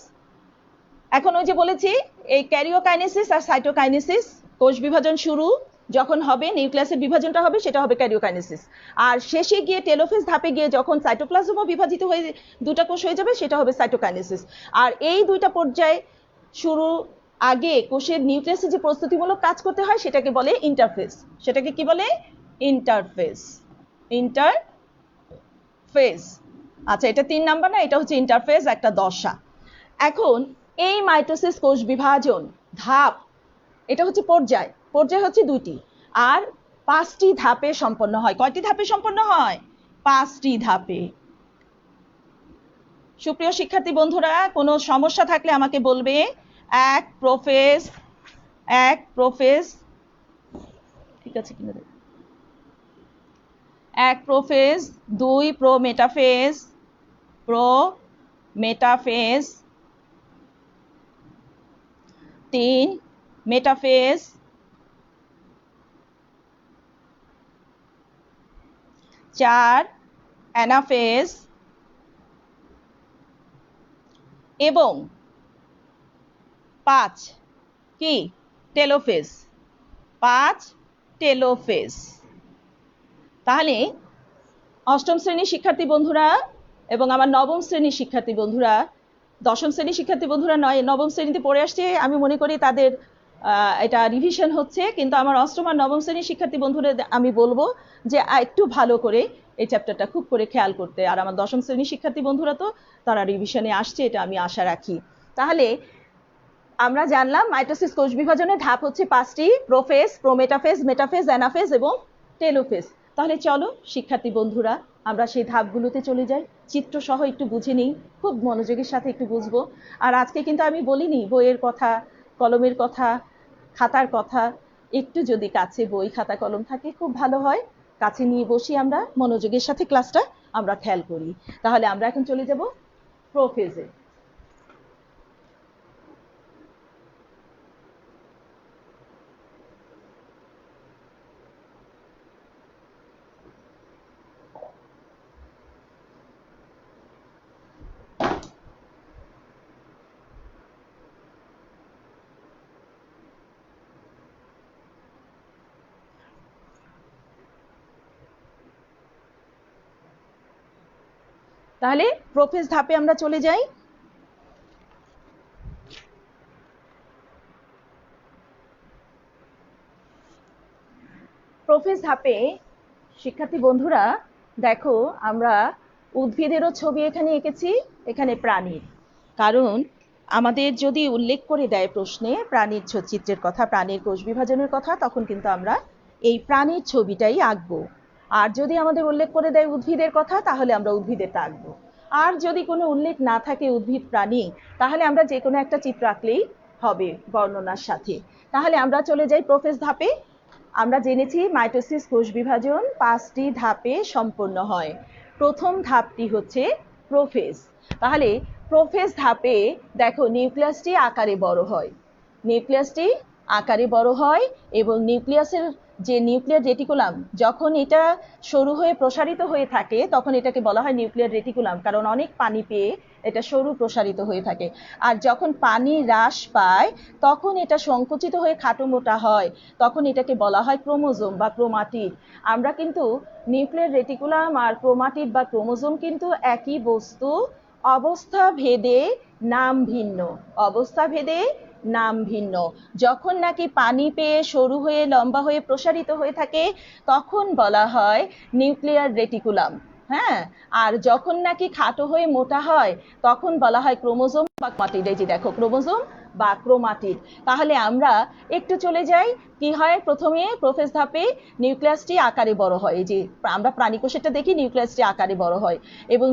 এখন ওই যে বলেছি এই ক্যারিওকাইনেসিস আর সাইটোকাইনেসিস কোষ বিভাজন শুরু যখন হবে, নিউক্লিয়াসের বিভাজনটা হবে, সেটা হবে ক্যারিওকাইনেসিস। আর শেষে গিয়ে টেলোফেজ ধাপে গিয়ে যখন সাইটোপ্লাজমও বিভাজিত হয়ে দুটা কোষ হয়ে যাবে, সেটা হবে সাইটোকাইনেসিস। আর এই দুইটা পর্যায়ে শুরু আগে কোষের নিউক্লিয়াসে যে প্রস্তুতিমূলক কাজ করতে হয় সেটাকে বলে ইন্টারফেজ। সেটাকে কি বলে? ইন্টারফেজ। ইন্টারফেজ। আচ্ছা, এটা 3 নাম্বার না, এটা হচ্ছে ইন্টারফেজ, একটা দশা। এখন এই মাইটোসিস কোষ বিভাজন ধাপ, এটা হচ্ছে পর্যায়। পর্যায় হচ্ছে দুইটি আর 5টি ধাপে সম্পন্ন হয়। কয়টি ধাপে সম্পন্ন হয়? 5টি ধাপে। সুপ্রিয় শিক্ষার্থী বন্ধুরা, কোনো সমস্যা থাকলে আমাকে বলবে। এক প্রোফেজ, ঠিক আছে কিনা, এক প্রোফেজ, দুই প্রোমেটাফেজ, তিন মেটাফেজ, চার অ্যানাফেজ এবং 5 কি টেলোফেজ। 5 টেলোফেজ। তাহলে অষ্টম শ্রেণীর শিক্ষার্থী বন্ধুরা এবং আমার নবম শ্রেণীর শিক্ষার্থী বন্ধুরা, দশম শ্রেণীর শিক্ষার্থী বন্ধুরা নবম শ্রেণীতে পড়ে আসছে, আমি মনে করি তাদের এটা রিভিশন হচ্ছে, কিন্তু আমার অষ্টম আর নবম শ্রেণীর শিক্ষার্থী বন্ধুরা আমি বলবো যে একটু ভালো করে এই চ্যাপ্টারটা খুব করে খেয়াল করতে। আর আমার দশম শ্রেণীর শিক্ষার্থী বন্ধুরা তো তারা রিভিশনে আসছে, এটা আমি আশা রাখি। তাহলে আমরা জানলাম মাইটোসিস কোষ বিভাজনের ধাপ হচ্ছে 5টি, প্রোফেজ, প্রোমেটাফেজ, মেটাফেজ, অ্যানাফেজ এবং টেলোফেজ। তাহলে চলো শিক্ষার্থী বন্ধুরা আমরা সেই ধাপগুলোতে চলে যাই, চিত্র সহ একটু বুঝে নিই, খুব মনোযোগের সাথে একটু বুঝবো। আর আজকে কিন্তু আমি বলিনি বইয়ের কথা, কলমের কথা, খাতার কথা। একটু যদি কাছে বই খাতা কলম থাকে খুব ভালো হয়, কাছে নিয়ে বসি, আমরা মনোযোগের সাথে ক্লাসটা আমরা খেয়াল করি। তাহলে আমরা এখন চলে যাব প্রোফেজে। তাহলে প্রোফেজ ধাপে আমরা চলে যাই। প্রোফেজ ধাপে শিক্ষার্থী বন্ধুরা দেখো, আমরা উদ্ভিদেরও ছবি এখানে এঁকেছি, এখানে প্রাণীর। কারণ আমাদের যদি উল্লেখ করে দেয় প্রশ্নে প্রাণীর চিত্রের কথা, প্রাণীর কোষ বিভাজনের কথা, তখন কিন্তু আমরা এই প্রাণীর ছবিটাই আঁকবো। আর যদি আমাদের উল্লেখ করে দেয় উদ্ভিদের কথা, তাহলে আমরা উদ্ভিদেরটা আঁকবো। আর যদি কোনো উল্লেখ না থাকে উদ্ভিদ প্রাণী, তাহলে আমরা যে কোনো একটা চিত্র আঁকলেই হবে বর্ণনার সাথে। তাহলে আমরা চলে যাই প্রোফেজ ধাপে। আমরা জেনেছি মাইটোসিস কোষ বিভাজন 5টি ধাপে সম্পন্ন হয়। প্রথম ধাপটি হচ্ছে প্রোফেজ। তাহলে প্রোফেজ ধাপে দেখো নিউক্লিয়াসটি আকারে বড় হয়, নিউক্লিয়াসটি আকারে বড় হয় এবং নিউক্লিয়াসের যে নিউক্লিয়ার রেটিকুলাম, যখন এটা সরু হয়ে প্রসারিত হয়ে থাকে তখন এটাকে বলা হয় নিউক্লিয়ার রেটিকুলাম, কারণ অনেক পানি পেয়ে এটা সরু প্রসারিত হয়ে থাকে। আর যখন পানি হ্রাস পায় তখন এটা সংকুচিত হয়ে খাটো মোটা হয়, তখন এটাকে বলা হয় ক্রোমোজোম বা ক্রোমাটিড। আমরা কিন্তু নিউক্লিয়ার রেটিকুলাম আর ক্রোমাটিড বা ক্রোমোজোম কিন্তু একই বস্তু, অবস্থা ভেদে নাম ভিন্ন, অবস্থা ভেদে নাম ভিন্ন। যখন নাকি পানি পেয়ে সরু হয়ে লম্বা হয়ে প্রসারিত হয়ে থাকে তখন বলা হয় নিউক্লিয়ার রেটিকুলাম। হ্যাঁ, আর যখন নাকি খাটো হয়ে মোটা হয় তখন বলা হয় ক্রোমোজোম বা ক্রোমাটিড। এই যে দেখো, ক্রোমোজোম বা ক্রোমাটিড। তাহলে আমরা একটু চলে যাই, কি হয় প্রথমে প্রোফেজ ধাপে নিউক্লিয়াসটি আকারে বড় হয়। এই যে আমরা প্রাণীকোষেরটা দেখি, নিউক্লিয়াসটি আকারে বড় হয় এবং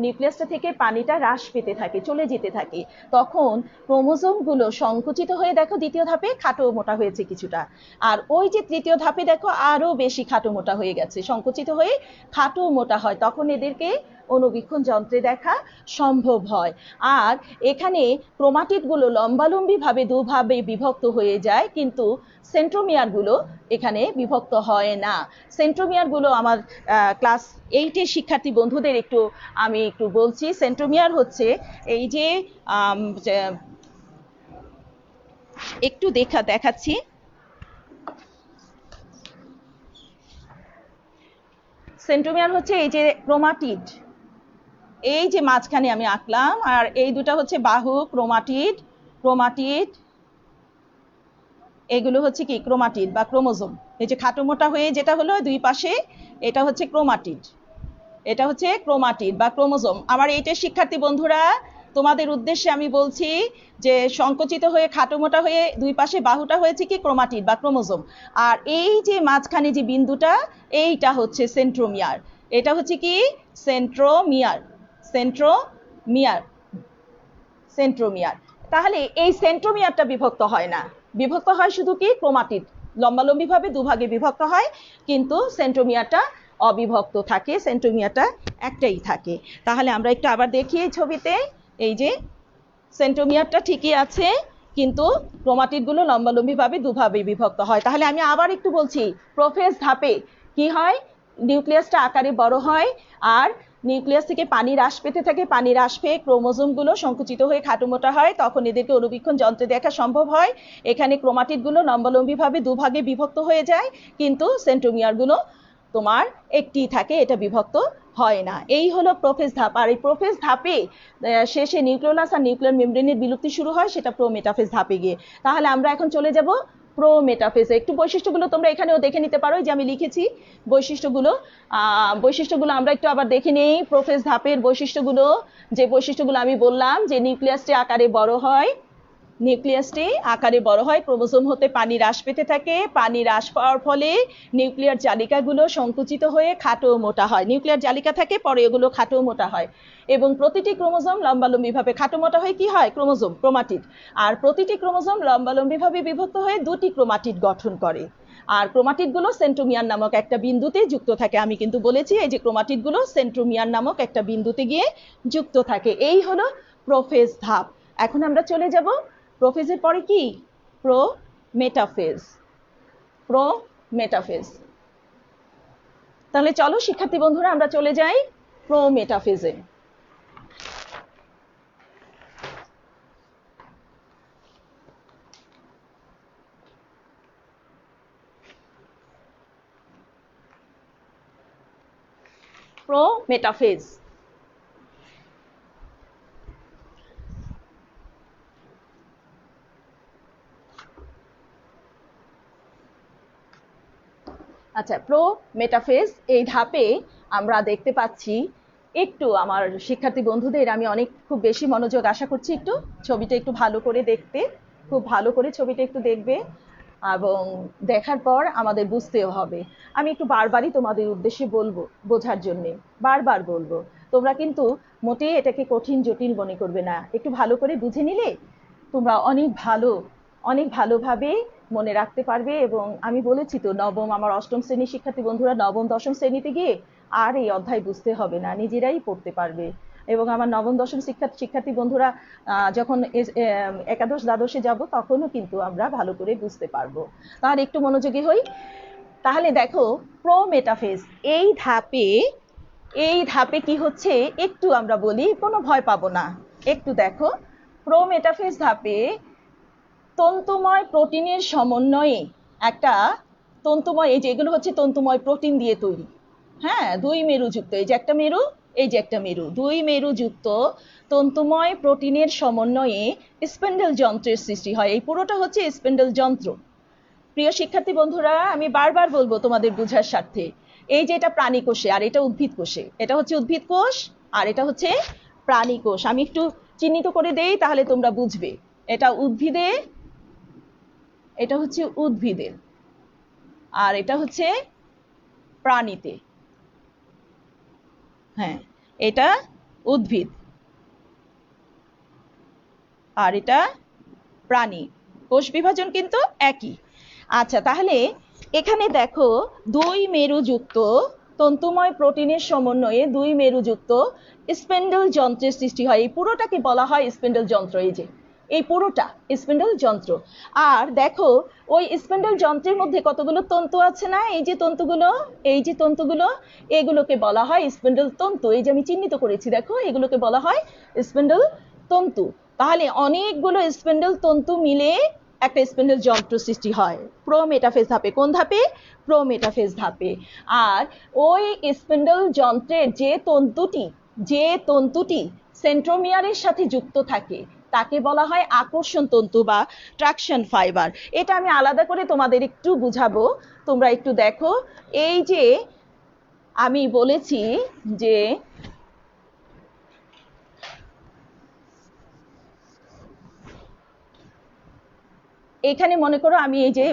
নিউক্লিয়াসটা থেকে পানিটা হ্রাস পেতে থাকে, চলে যেতে থাকে। তখন ক্রোমোজোমগুলো সংকুচিত হয়ে দেখো দ্বিতীয় ধাপে খাটো মোটা হয়েছে কিছুটা, আর ওই যে তৃতীয় ধাপে দেখো আরো বেশি খাটো মোটা হয়ে গেছে, সংকুচিত হয়ে খাটো মোটা হয়। তখন এদেরকে অণুবীক্ষণ যন্ত্রে দেখা সম্ভব হয়। আর এখানে ক্রোমাটিডগুলো লম্বালম্বিভাবে দুভাবে বিভক্ত হয়ে যায়, কিন্তু সেন্ট্রোমিয়ারগুলো এখানে বিভক্ত হয় না। সেন্ট্রোমিয়ারগুলো আমার ক্লাস 8-এর শিক্ষার্থী বন্ধুদের আমি একটু বলছি। সেন্ট্রোমিয়ার হচ্ছে এই যে একটু দেখাচ্ছি। সেন্ট্রোমিয়ার হচ্ছে এই যে ক্রোমাটিড, এই যে মাঝখানে আমি আঁকলাম, আর এই দুটা হচ্ছে বাহু, ক্রোমাটিড এগুলো হচ্ছে কি ক্রোমাটিড বা ক্রোমোজোম। এই যে খাটো মোটা হয়ে যেটা হলো দুই পাশে, এটা হচ্ছে ক্রোমাটিড, এটা হচ্ছে ক্রোমাটিড বা ক্রোমোজোম। আমার এইটার শিক্ষার্থী বন্ধুরা, তোমাদের উদ্দেশ্যে আমি বলছি যে সংকুচিত হয়ে খাটো মোটা হয়ে দুই পাশে বাহুটা হয়েছে কি ক্রোমাটিড বা ক্রোমোজোম, আর এই যে মাঝখানে যে বিন্দুটা এইটা হচ্ছে সেন্ট্রোমিয়ার। এটা হচ্ছে কি সেন্ট্রোমিয়ার। তাহলে এই সেন্ট্রোমিয়ারটা বিভক্ত হয় না, বিভক্ত হয় শুধু কি ক্রোমাটিড, লম্বালম্বিভাবে দুভাগে বিভক্ত হয়, কিন্তু সেন্ট্রোমিয়ারটা অবিভক্ত থাকে, সেন্ট্রোমিয়ারটা একটাই থাকে। তাহলে আমরা একটু আবার দেখি এই ছবিতে, এই যে সেন্ট্রোমিয়ারটা ঠিকই আছে, কিন্তু ক্রোমাটিডগুলো লম্বালম্বিভাবে দুভাবে বিভক্ত হয়। তাহলে আমি আবার একটু বলছি, প্রোফেজ ধাপে কি হয়, নিউক্লিয়াসটা আকারে বড় হয়, আর নিউক্লিয়াস থেকে পানি হ্রাস পেতে থাকে, পানি হ্রাস পেয়ে ক্রোমোজোমগুলো সংকুচিত হয়ে খাটো মোটা হয়, তখন এদেরকে অণুবীক্ষণ যন্ত্রে দেখা সম্ভব হয়। এখানে ক্রোমাটিডগুলো লম্বালম্বিভাবে দুভাগে বিভক্ত হয়ে যায়, কিন্তু সেন্ট্রোমিয়ারগুলো তোমার একটি থাকে, এটা বিভক্ত হয় না। এই হলো প্রোফেজ ধাপ। আর এই প্রোফেজ ধাপে শেষে নিউক্লিওলাস আর নিউক্লিয়ার মেমব্রেনের বিলুপ্তি শুরু হয়, সেটা প্রোমেটাফেজ ধাপে গিয়ে। তাহলে আমরা এখন চলে যাব প্রোমেটাফেজে। একটু বৈশিষ্ট্যগুলো তোমরা এখানেও দেখে নিতে পারো, যে আমি লিখেছি বৈশিষ্ট্যগুলো আমরা একটু আবার দেখে নেই। প্রোফেজ ধাপের বৈশিষ্ট্যগুলো, যে বৈশিষ্ট্যগুলো আমি বললাম, যে নিউক্লিয়াসটি আকারে বড় হয়, ক্রোমোজোম হতে পানি হ্রাস পেতে থাকে, পানি হ্রাস পাওয়ার ফলে নিউক্লিয়ার জালিকাগুলো সংকুচিত হয়ে খাটো মোটা হয়, নিউক্লিয়ার জালিকা থাকে, পরে এগুলো খাটো মোটা হয়, এবং প্রতিটি ক্রোমোজোম লম্বালম্বিভাবে খাটো মোটা হয়ে কি হয় ক্রোমাটিড, আর প্রতিটি ক্রোমোজোম লম্বালম্বিভাবে বিভক্ত হয়ে দুটি ক্রোমাটিড গঠন করে। আর ক্রোমাটিডগুলো সেন্ট্রোমিয়ার নামক একটা বিন্দুতে যুক্ত থাকে। আমি কিন্তু বলেছি এই যে ক্রোমাটিডগুলো সেন্ট্রোমিয়ার নামক একটা বিন্দুতে গিয়ে যুক্ত থাকে। এই হলো প্রোফেজ ধাপ। এখন আমরা চলে যাব প্রোফেজের পরে কি প্রোমেটাফেজ। তাহলে চলো শিক্ষার্থী বন্ধুরা, আমরা চলে যাই প্রোমেটাফেজে। প্রোমেটাফেজ, আচ্ছা, প্রোমেটাফেজ এই ধাপে আমরা দেখতে পাচ্ছি, একটু আমার শিক্ষার্থী বন্ধুদের আমি খুব বেশি মনোযোগ আশা করছি, একটু ছবিটা একটু ভালো করে দেখতে, খুব ভালো করে ছবিটা একটু দেখবে, এবং দেখার পর আমাদের বুঝতেও হবে। আমি একটু বারবারই তোমাদের উদ্দেশ্যে বলবো, বোঝার জন্যে বারবার বলবো। তোমরা কিন্তু মোটেই এটাকে কঠিন জটিল মনে করবে না, একটু ভালো করে বুঝে নিলে তোমরা অনেক ভালোভাবে মনে রাখতে পারবে। এবং আমি বলেছি তো, আমার অষ্টম শ্রেণীর শিক্ষার্থী বন্ধুরা নবম দশম শ্রেণীতে গিয়ে আর এই অধ্যায় বুঝতে হবে না, নিজেরাই পড়তে পারবে। এবং আমার নবম দশম শিক্ষার্থী বন্ধুরা যখন একাদশ দ্বাদশে যাব, তখনও কিন্তু আমরা ভালো করে বুঝতে পারবো। তাহলে একটু মনোযোগী হই। তাহলে দেখো, প্রোমেটাফেজ এই ধাপে কি হচ্ছে একটু আমরা বলি, কোনো ভয় পাবো না। একটু দেখো, প্রোমেটাফেজ ধাপে তন্তুময় প্রোটিনের সমন্বয়ে একটা তন্তুময়, এই যে এগুলো হচ্ছে তন্তুময় প্রোটিন দিয়ে তৈরি, হ্যাঁ, দুই মেরুযুক্ত, এই যে একটা মেরু, এই যে একটা মেরু, দুই মেরু যুক্ত তন্তুময় প্রোটিনের সমন্বয়ে স্পেন্ডেল যন্ত্রের সৃষ্টি হয়। এই পুরোটা হচ্ছে স্পেন্ডেল যন্ত্র। প্রিয় শিক্ষার্থী বন্ধুরা, আমি বারবার বলবো তোমাদের বোঝার স্বার্থে, এই যে এটা প্রাণী কোষে আর এটা উদ্ভিদ কোষে, এটা হচ্ছে উদ্ভিদ কোষ আর এটা হচ্ছে প্রাণী কোষ। আমি একটু চিহ্নিত করে দেই তাহলে তোমরা বুঝবে। এটা উদ্ভিদে, এটা হচ্ছে উদ্ভিদের, আর এটা হচ্ছে প্রাণীতে। হ্যাঁ, এটা উদ্ভিদ আর এটা প্রাণী। কোষ বিভাজন কিন্তু একই। আচ্ছা, তাহলে এখানে দেখো দুই মেরুযুক্ত তন্তুময় প্রোটিনের সমন্বয়ে দুই মেরুযুক্ত স্পেন্ডেল যন্ত্রের সৃষ্টি হয়। এই পুরোটাকে বলা হয় স্পেন্ডেল যন্ত্র। এই যে এই পুরোটা স্পেন্ডেল যন্ত্র। আর দেখো ওই স্পেন্ডেল যন্ত্রের মধ্যে কতগুলো তন্তু আছে না, এই যে তন্তুগুলো, এই যে তন্তুগুলো, এগুলোকে বলা হয় স্পেন্ডেল তন্তু। এই যে আমি চিহ্নিত করেছি, দেখো এগুলোকে বলা হয় স্পেন্ডেল তন্তু। তাহলে অনেকগুলো স্পেন্ডেল তন্তু মিলে একটা স্পেন্ডেল যন্ত্র সৃষ্টি হয় প্রোমেটাফেজ ধাপে। কোন ধাপে? প্রোমেটাফেজ ধাপে। আর ওই স্পেন্ডেল যন্ত্রের যে তন্তুটি সেন্ট্রোমিয়ারের সাথে যুক্ত থাকে তাকে বলা হয় আকর্ষণ তন্তু বা ট্রাকশন ফাইবার। এটা আমি আলাদা করে তোমাদের একটু বুঝাবো, তোমরা একটু দেখো। এই যে আমি বলেছি যে এখানে মনে করো আমি এই যে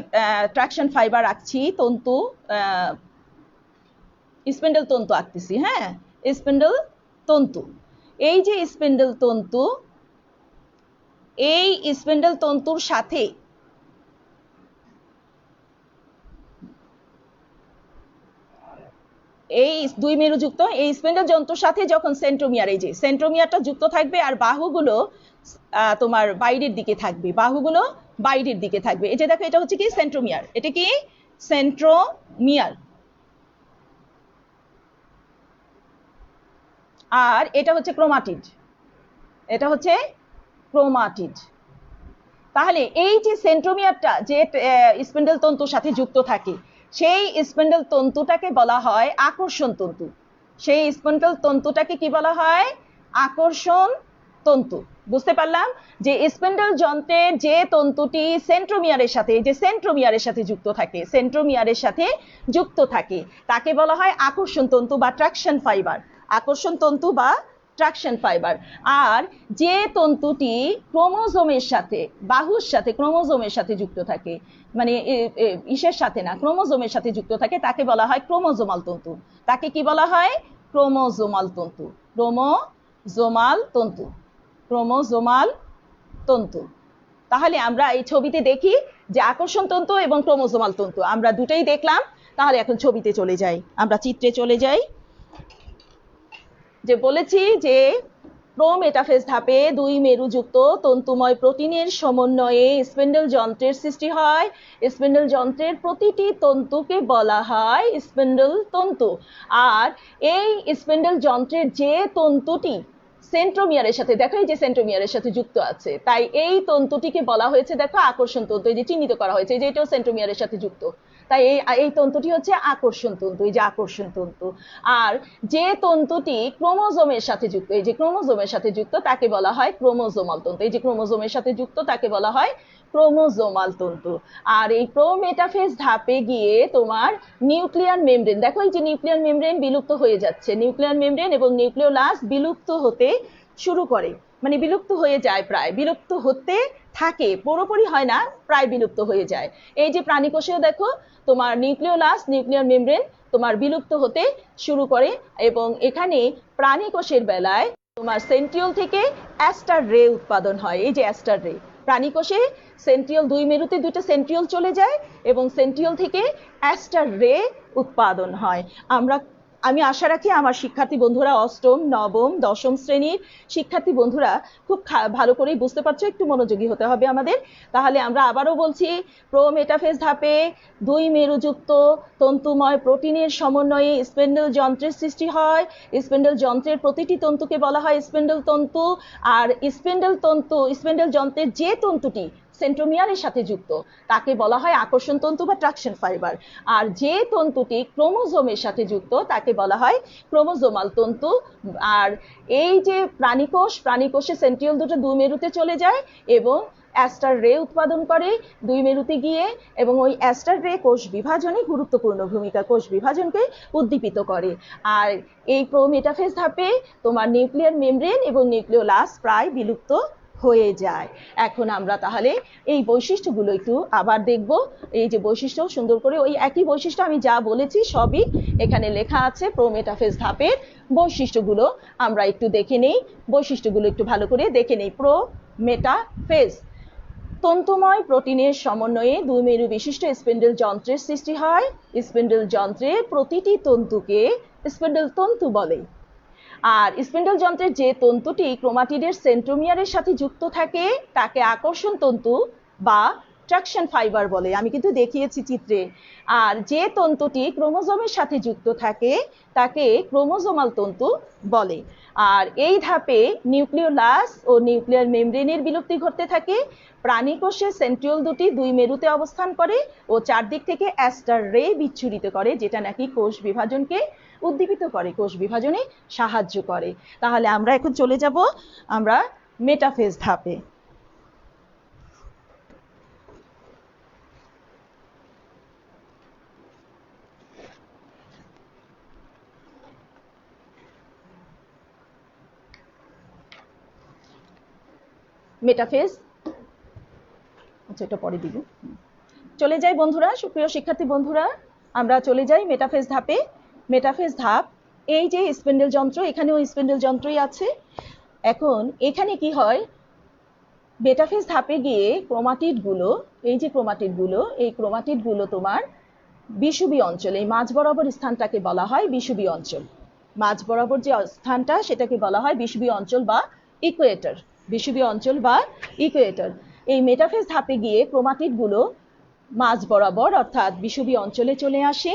ট্রাকশন ফাইবার আঁকছি, তন্তু স্পেন্ডেল তন্তু আঁকতেছি। হ্যাঁ, স্পেন্ডেল তন্তু, এই যে স্পেন্ডেল তন্তু, এই স্পেন্ডেল তন্তুর সাথে এই দুই মেরুযুক্ত এই স্পেন্ডেল যন্ত্রের সাথে যখন সেন্ট্রোমিয়ার, এই যে সেন্ট্রোমিয়ারটা যুক্ত থাকবে আর বাহুগুলো তোমার বাইরের দিকে থাকবে, বাহুগুলো বাইরের দিকে থাকবে। এই যে দেখো এটা হচ্ছে কি সেন্ট্রোমিয়ার, এটা কি সেন্ট্রোমিয়ার, আর এটা হচ্ছে ক্রোমাটিড, এটা হচ্ছে ক্রোমাটিড। তাহলে এই যে সেন্ট্রোমিয়ারটা যে স্পেন্ডেল তন্তুর সাথে যুক্ত থাকে, সেই স্পেন্ডেল তন্তুটাকে বলা হয় আকর্ষণ তন্তু। সেই স্পেন্ডেল তন্তুটাকে কি বলা হয়? আকর্ষণ তন্তু। বুঝতে পারলাম যে স্পেন্ডেল যন্ত্রের যে তন্তুটি সেন্ট্রোমিয়ারের সাথে, এই যে সেন্ট্রোমিয়ারের সাথে যুক্ত থাকে, সেন্ট্রোমিয়ারের সাথে যুক্ত থাকে তাকে বলা হয় আকর্ষণ তন্তু বা ট্রাকশন ফাইবার। আকর্ষণ তন্তু বা ট্রাকশন ফাইবার। আর যে তন্তুটি ক্রোমোজোমের সাথে, বাহুর সাথে ক্রোমোজোমের সাথে যুক্ত থাকে, মানে ইসের সাথে না, ক্রোমোজোমের সাথে যুক্ত থাকে তাকে বলা হয় ক্রোমোজোমাল তন্তু। তাকে কি বলা হয়? ক্রোমোজোমাল তন্তু। ক্রোমোজোমাল তন্তু, ক্রোমোজোমাল তন্তু। তাহলে আমরা এই ছবিতে দেখি যে আকর্ষণ তন্তু এবং ক্রোমোজোমাল তন্তু আমরা দুটোই দেখলাম। তাহলে এখন ছবিতে চলে যাই, আমরা চিত্রে চলে যাই। যে বলেছি যে প্রোমেটাফেজ ধাপে দুই মেরুযুক্ত তন্তুময় প্রোটিনের সমন্বয়ে স্পেন্ডেল যন্ত্রের সৃষ্টি হয়। স্পেন্ডেল যন্ত্রের প্রতিটি তন্তুকে বলা হয় স্পেন্ডেল তন্তু। আর এই স্পেন্ডেল যন্ত্রের যে তন্তুটি সেন্ট্রোমিয়ারের সাথে, দেখো এই যে সেন্ট্রোমিয়ারের সাথে যুক্ত আছে, তাই এই তন্তুটিকে বলা হয়েছে, দেখো আকর্ষণ তন্তু, এই যে চিহ্নিত করা হয়েছে, যে এটাও সেন্ট্রোমিয়ারের সাথে যুক্ত, তাই এই তন্তুটি হচ্ছে আকর্ষণ তন্তু, এই যে আকর্ষণ তন্তু। আর যে তন্তুটি ক্রোমোজোমের সাথে যুক্ত, এই যে ক্রোমোজোমের সাথে যুক্ত, তাকে বলা হয় ক্রোমোজোমাল তন্তু। এই যে ক্রোমোজোমের সাথে যুক্ত তাকে বলা হয় ক্রোমোজোমাল তন্তু। আর এই প্রোমেটাফেজ ধাপে গিয়ে তোমার নিউক্লিয়ার মেমব্রেন, দেখো এই যে নিউক্লিয়ার মেমব্রেন বিলুপ্ত হয়ে যাচ্ছে, নিউক্লিয়ার মেমব্রেন এবং নিউক্লিওলাস বিলুপ্ত হতে শুরু করে, মানে বিলুপ্ত হয়ে যায়, প্রায় বিলুপ্ত হতে থাকে, পুরোপুরি হয় না, প্রায় বিলুপ্ত হয়ে যায়। এই যে প্রাণী কোষেও দেখো তোমার নিউক্লিওলাস, নিউক্লিয়ার মেমব্রেন তোমার বিলুপ্ত হতে শুরু করে। এবং এখানে প্রাণী কোষের বেলায় তোমার সেন্ট্রিওল থেকে অ্যাস্টার রে উৎপাদন হয়। এই যে অ্যাস্টার রে, প্রাণী কোষে সেন্ট্রিওল, দুই মেরুতে দুইটা সেন্ট্রিওল চলে যায় এবং সেন্ট্রিওল থেকে অ্যাস্টার রে উৎপাদন হয়। আমি আশা রাখি আমার শিক্ষার্থী বন্ধুরা, অষ্টম, নবম, দশম শ্রেণীর শিক্ষার্থী বন্ধুরা খুব ভালো করেই বুঝতে পারছো। একটু মনোযোগী হতে হবে আমাদের। তাহলে আমরা আবারও বলছি, প্রোমেটাফেজ ধাপে দুই মেরুযুক্ত তন্তুময় প্রোটিনের সমন্বয়ে স্পেন্ডেল যন্ত্রের সৃষ্টি হয়। স্পেন্ডেল যন্ত্রের প্রতিটি তন্তুকে বলা হয় স্পেন্ডেল তন্তু। আর স্পেন্ডেল যন্ত্রের যে তন্তুটি সেন্ট্রোমিয়ারের সাথে যুক্ত তাকে বলা হয় আকর্ষণ তন্তু বা ট্রাকশন ফাইবার। আর যে তন্তুটি ক্রোমোজোমের সাথে যুক্ত তাকে বলা হয় ক্রোমোজোমাল তন্তু। আর এই যে প্রাণীকোষে সেন্ট্রিওল দুটো দুই মেরুতে চলে যায় এবং অ্যাস্টার রে উৎপাদন করে দুই মেরুতে গিয়ে, এবং ওই অ্যাস্টার রে কোষ বিভাজনে গুরুত্বপূর্ণ ভূমিকা, কোষ বিভাজনকে উদ্দীপিত করে। আর এই প্রোমেটাফেজ ধাপে তোমার নিউক্লিয়ার মেমব্রেন এবং নিউক্লিওলাস প্রায় বিলুপ্ত হয়ে যায়। এখন আমরা তাহলে এই বৈশিষ্ট্যগুলো একটু আবার দেখব। এই যে বৈশিষ্ট্য, সুন্দর করে ওই একই বৈশিষ্ট্য আমি যা বলেছি সবই এখানে লেখা আছে। প্রোমেটাফেজ ধাপের বৈশিষ্ট্যগুলো আমরা একটু দেখে নেই, বৈশিষ্ট্যগুলো একটু ভালো করে দেখে নেই। প্রোমেটাফেজ তন্তুময় প্রোটিনের সমন্বয়ে দুই মেরু বিশিষ্ট স্পিন্ডেল যন্ত্রের সৃষ্টি হয়। স্পিন্ডেল যন্ত্রের প্রতিটি তন্তুকে স্পিন্ডেল তন্তু বলে। আর স্পিন্ডেল যন্ত্রের যে তন্তুটি ক্রোমাটিডের সেন্ট্রোমিয়ারের সাথে যুক্ত থাকে তাকে আকর্ষণ তন্তু বা ট্রাকশন ফাইবার বলে, আমি কিন্তু দেখিয়েছি চিত্রে। আর যে তন্তুটি ক্রোমোজোমের সাথে যুক্ত থাকে তাকে ক্রোমোজোমাল তন্তু বলে। আর এই ধাপে নিউক্লিওলাস ও নিউক্লিয়ার মেমব্রেনের বিলুপ্তি ঘটতে থাকে। প্রাণীকোষে সেন্ট্রিওল দুটি দুই মেরুতে অবস্থান করে ও চারদিক থেকে অ্যাস্টার রে বিচ্ছুরিত করে, যেটা নাকি কোষ বিভাজনকে উদ্দীপিত করে, কোষ বিভাজনে সাহায্য করে। তাহলে আমরা এখন চলে যাব আমরা মেটাফেজ ধাপে। মেটাফেজ, আচ্ছা এটা পরে দিব। চলে যাই বন্ধুরা, সুপ্রিয় শিক্ষার্থী বন্ধুরা, আমরা চলে যাই মেটাফেজ ধাপে। মেটাফেজ ধাপ, এই যে স্পিন্ডেল যন্ত্র, এখানেও স্পিন্ডেল যন্ত্রই আছে। এখন এখানে কি হয়, মেটাফেজ ধাপে গিয়ে ক্রোমাটিডগুলো, এই যে ক্রোমাটিডগুলো, এই ক্রোমাটিডগুলো তোমার বিষুবীয় অঞ্চল, এই মাঝ বরাবর স্থানটাকে বলা হয় বিষুবীয় অঞ্চল। মাঝ বরাবর যে স্থানটা সেটাকে বলা হয় বিষুবীয় অঞ্চল বা ইকুয়েটর, বিষুবীয় অঞ্চল বা ইকুয়েটর। এই মেটাফেজ ধাপে গিয়ে ক্রোমাটিডগুলো মাঝ বরাবর অর্থাৎ বিষুবীয় অঞ্চলে চলে আসে।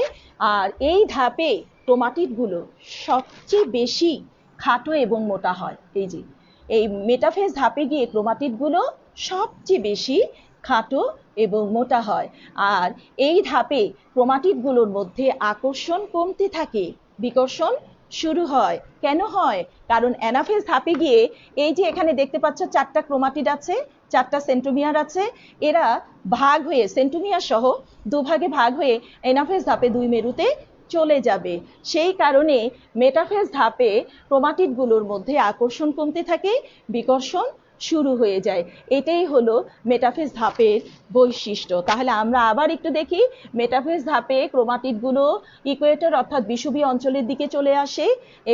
আর এই ধাপে ক্রোমাটিডগুলো সবচেয়ে বেশি খাটো এবং মোটা হয়। এই যে এই মেটাফেজ ধাপে গিয়ে ক্রোমাটিডগুলো সবচেয়ে বেশি খাটো এবং মোটা হয়। আর এই ধাপে ক্রোমাটিডগুলোর মধ্যে আকর্ষণ কমতে থাকে, বিকর্ষণ শুরু হয়। কেন হয়? কারণ অ্যানাফেজ ধাপে গিয়ে এই যে এখানে দেখতে পাচ্ছ চারটা ক্রোমাটিড আছে, চারটা সেন্ট্রোমিয়ার আছে, এরা ভাগ হয়ে সেন্ট্রোমিয়ার সহ দুভাগে ভাগ হয়ে অ্যানাফেজ ধাপে দুই মেরুতে চলে যাবে। সেই কারণে মেটাফেজ ধাপে ক্রোমাটিডগুলোর মধ্যে আকর্ষণ কমতে থাকে, বিকর্ষণ শুরু হয়ে যায়। এটাই হলো মেটাফেজ ধাপের বৈশিষ্ট্য। তাহলে আমরা আবার একটু দেখি, মেটাফেজ ধাপে ক্রোমাটিডগুলো ইকুয়েটর অর্থাৎ বিষুবীয় অঞ্চলের দিকে চলে আসে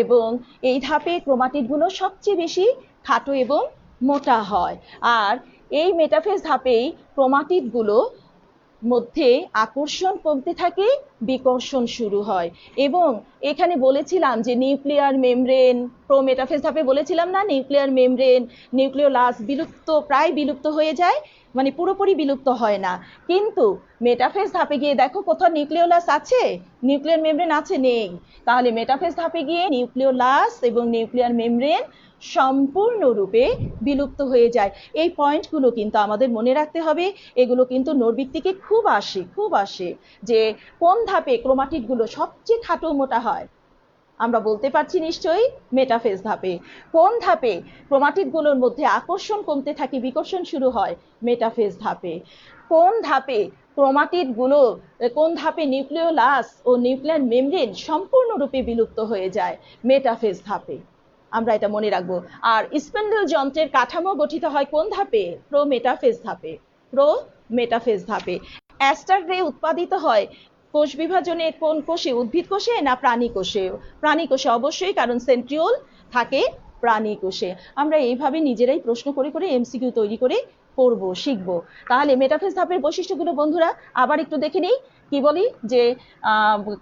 এবং এই ধাপে ক্রোমাটিডগুলো সবচেয়ে বেশি খাটো এবং মোটা হয়। আর এই মেটাফেজ ধাপেই ক্রোমাটিডগুলো মধ্যে আকর্ষণ কমতে থাকে, বিকর্ষণ শুরু হয়। এবং এখানে বলেছিলাম যে নিউক্লিয়ার মেমব্রেন, প্রোমেটাফেজ ধাপে বলেছিলাম না, নিউক্লিয়ার মেমব্রেন, নিউক্লিওলাস প্রায় বিলুপ্ত হয়ে যায়, মানে পুরোপুরি বিলুপ্ত হয় না। কিন্তু মেটাফেজ ধাপে গিয়ে দেখো কোথাও নিউক্লিওলাস আছে, নিউক্লিয়ার মেমব্রেন আছে? নেই। তাহলে মেটাফেজ ধাপে গিয়ে নিউক্লিওলাস এবং নিউক্লিয়ার মেমব্রেন সম্পূর্ণরূপে বিলুপ্ত হয়ে যায়। এই পয়েন্টগুলো কিন্তু আমাদের মনে রাখতে হবে, এগুলো কিন্তু নৈর্ব্যক্তিকে খুব আসে যে কোন ধাপে ক্রোমাটিডগুলো সবচেয়ে খাটো মোটা হয়। আমরা বলতে পারছি নিশ্চয়ই মেটাফেজ ধাপে। কোন ধাপে ক্রোমাটিডগুলোর মধ্যে আকর্ষণ কমতে থাকে, বিকর্ষণ শুরু হয়? মেটাফেজ ধাপে। কোন ধাপে ক্রোমাটিডগুলো, কোন ধাপে নিউক্লিওলাস ও নিউক্লিয়ার মেমব্রেন সম্পূর্ণরূপে বিলুপ্ত হয়ে যায়? মেটাফেজ ধাপে। আমরা এটা মনে রাখবো। আর স্পিন্ডেল যন্ত্রের কাঠামো গঠিত হয় কোন ধাপে? প্রোমেটাফেজ ধাপে। প্রোমেটাফেজ ধাপে। অ্যাস্টার রে উৎপাদিত হয় কোষ বিভাজনে কোন কোষে? উদ্ভিদ কোষে না প্রাণী কোষে? প্রাণী কোষে অবশ্যই, কারণ সেন্ট্রিওল থাকে প্রাণী কোষে। আমরা এইভাবে নিজেরাই প্রশ্ন করে করে এমসিকিউ তৈরি করে পড়বো, শিখবো। তাহলে মেটাফেজ ধাপের বৈশিষ্ট্যগুলো বন্ধুরা আবার একটু দেখে নিই। কি বলি যে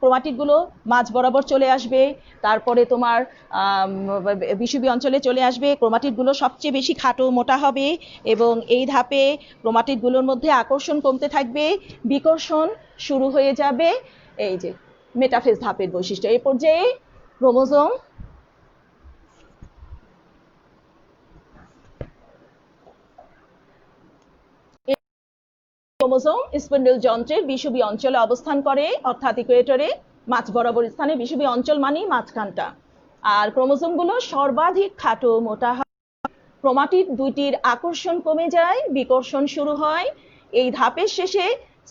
ক্রোমাটিডগুলো মাঝ বরাবর চলে আসবে, তারপরে তোমার বিষুবীয় অঞ্চলে চলে আসবে, ক্রোমাটিডগুলো সবচেয়ে বেশি খাটো মোটা হবে এবং এই ধাপে ক্রোমাটিডগুলোর মধ্যে আকর্ষণ কমতে থাকবে, বিকর্ষণ শুরু হয়ে যাবে। এই যে মেটাফেজ ধাপের বৈশিষ্ট্য। এই পর্যায়ে ক্রোমোজোম ক্রোমোজোম স্পিন্ডল যন্ত্রের বিষুবী অঞ্চলে অবস্থান করে, অর্থাৎ ইকুয়েটরে মাঝ বরাবর স্থানে। বিষুবী অঞ্চল মানেই মাঝখানটা। আর ক্রোমোজোমগুলো সর্বাধিক খাটো মোটা হয়। ক্রোমাটিড দুইটির আকর্ষণ কমে যায়, বিকর্ষণ শুরু হয়। এই ধাপের শেষে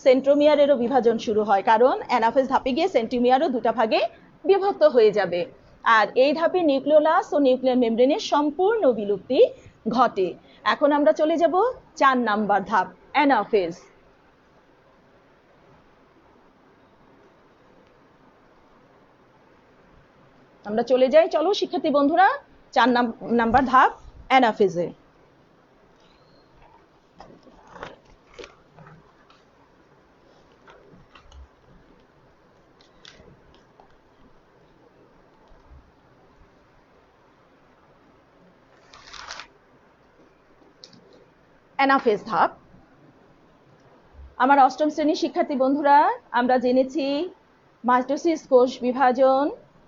সেন্ট্রোমিয়ারেরও বিভাজন শুরু হয়, কারণ অ্যানাফেজ ধাপে গিয়ে সেন্ট্রোমিয়ারও দুটা ভাগে বিভক্ত হয়ে যাবে। আর এই ধাপে নিউক্লিওলাস ও নিউক্লিয়ার মেমব্রেনের সম্পূর্ণ বিলুপ্তি ঘটে। এখন আমরা চলে যাব 4 নাম্বার ধাপ, অ্যানাফেজ। আমরা চলে যাই, চলো শিক্ষার্থী বন্ধুরা, 4 নাম্বার ধাপ অ্যানাফেজে। অ্যানাফেজ ধাপ। আমার অষ্টম শ্রেণীর শিক্ষার্থী বন্ধুরা, আমরা জেনেছি মাইটোসিস কোষ বিভাজন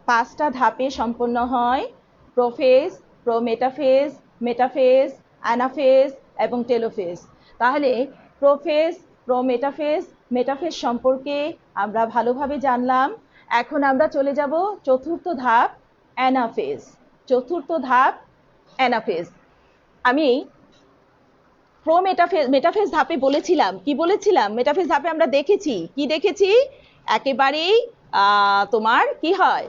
5টা ধাপে সম্পন্ন হয়: প্রোফেজ, প্রোমেটাফেজ, মেটাফেজ, অ্যানাফেজ এবং টেলোফেজ। তাহলে প্রোফেজ, প্রোমেটাফেজ, মেটাফেজ সম্পর্কে আমরা ভালোভাবে জানলাম। এখন আমরা চলে যাব চতুর্থ ধাপ, অ্যানাফেজ। চতুর্থ ধাপ অ্যানাফেজ। আমি মেটাফেজ ধাপে বলেছিলাম, কি বলেছিলাম? মেটাফেজ ধাপে আমরা দেখেছি, কি দেখেছি? একেবারেই তোমার কি হয়,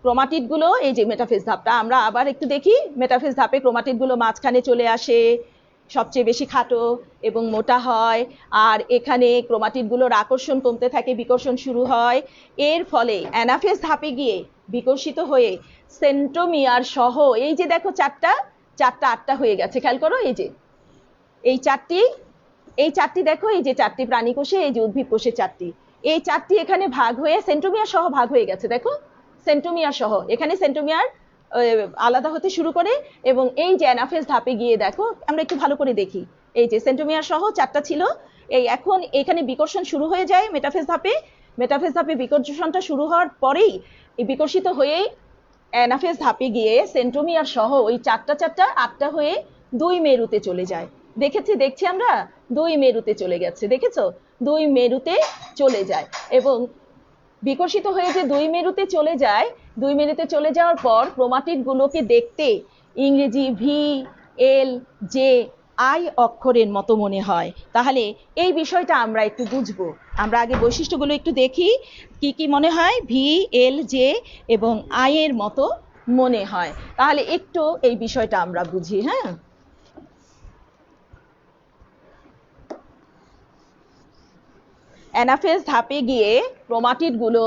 ক্রোমাটিডগুলো, এই যে মেটাফেজ ধাপটা আমরা আবার একটু দেখি। মেটাফেজ ধাপে ক্রোমাটিডগুলো মাঝখানে চলে আসে, সবচেয়ে বেশি খাটো এবং মোটা হয়। আর এখানে ক্রোমাটিডগুলোর আকর্ষণ কমতে থাকে, বিকর্ষণ শুরু হয়। এর ফলে অ্যানাফেজ ধাপে গিয়ে বিকশিত হয়ে সেন্ট্রোমিয়ার সহ, এই যে দেখো চারটা 8টা হয়ে গেছে, খেয়াল করো। এই চারটি দেখো, এই যে 4টি প্রাণী কোষে, এই যে উদ্ভিদ কোষে 4টি, এই 4টি এখানে ভাগ হয়ে সেন্ট্রোমিয়ার সহ ভাগ হয়ে গেছে। দেখো, সেন্ট্রোমিয়ার সহ, এখানে সেন্ট্রোমিয়ার আলাদা হতে শুরু করে। এবং এই যে অ্যানাফেজ ধাপে গিয়ে দেখো, আমরা একটু ভালো করে দেখি, এই যে সেন্ট্রোমিয়ার সহ 4টা ছিল, এই এখন এখানে বিকর্ষণ শুরু হয়ে যায় মেটাফেজ ধাপে। মেটাফেজ ধাপে বিকর্ষণটা শুরু হওয়ার পরেই এই বিকশিত হয়েই অ্যানাফেজ ধাপে গিয়ে সেন্ট্রোমিয়ার সহ ওই 4টা 8টা হয়ে 2 মেরুতে চলে যায়। দেখছি আমরা 2 মেরুতে চলে গেছে, দেখেছো? 2 মেরুতে চলে যায় এবং বিকশিত হয়ে যে 2 মেরুতে চলে যায়, 2 মেরুতে চলে যাওয়ার পর ক্রোমাটিডগুলোকে দেখতে ইংরেজি ভি, এল, জে, আই অক্ষরের মতো মনে হয়। তাহলে এই বিষয়টা আমরা একটু বুঝবো। আমরা আগে বৈশিষ্ট্যগুলো একটু দেখি, কি কি মনে হয়। ভি, এল, জে এবং আই এর মতো মনে হয়। তাহলে একটু এই বিষয়টা আমরা বুঝি। হ্যাঁ, অ্যানাফেজ ধাপে গিয়ে ক্রোমাটিডগুলো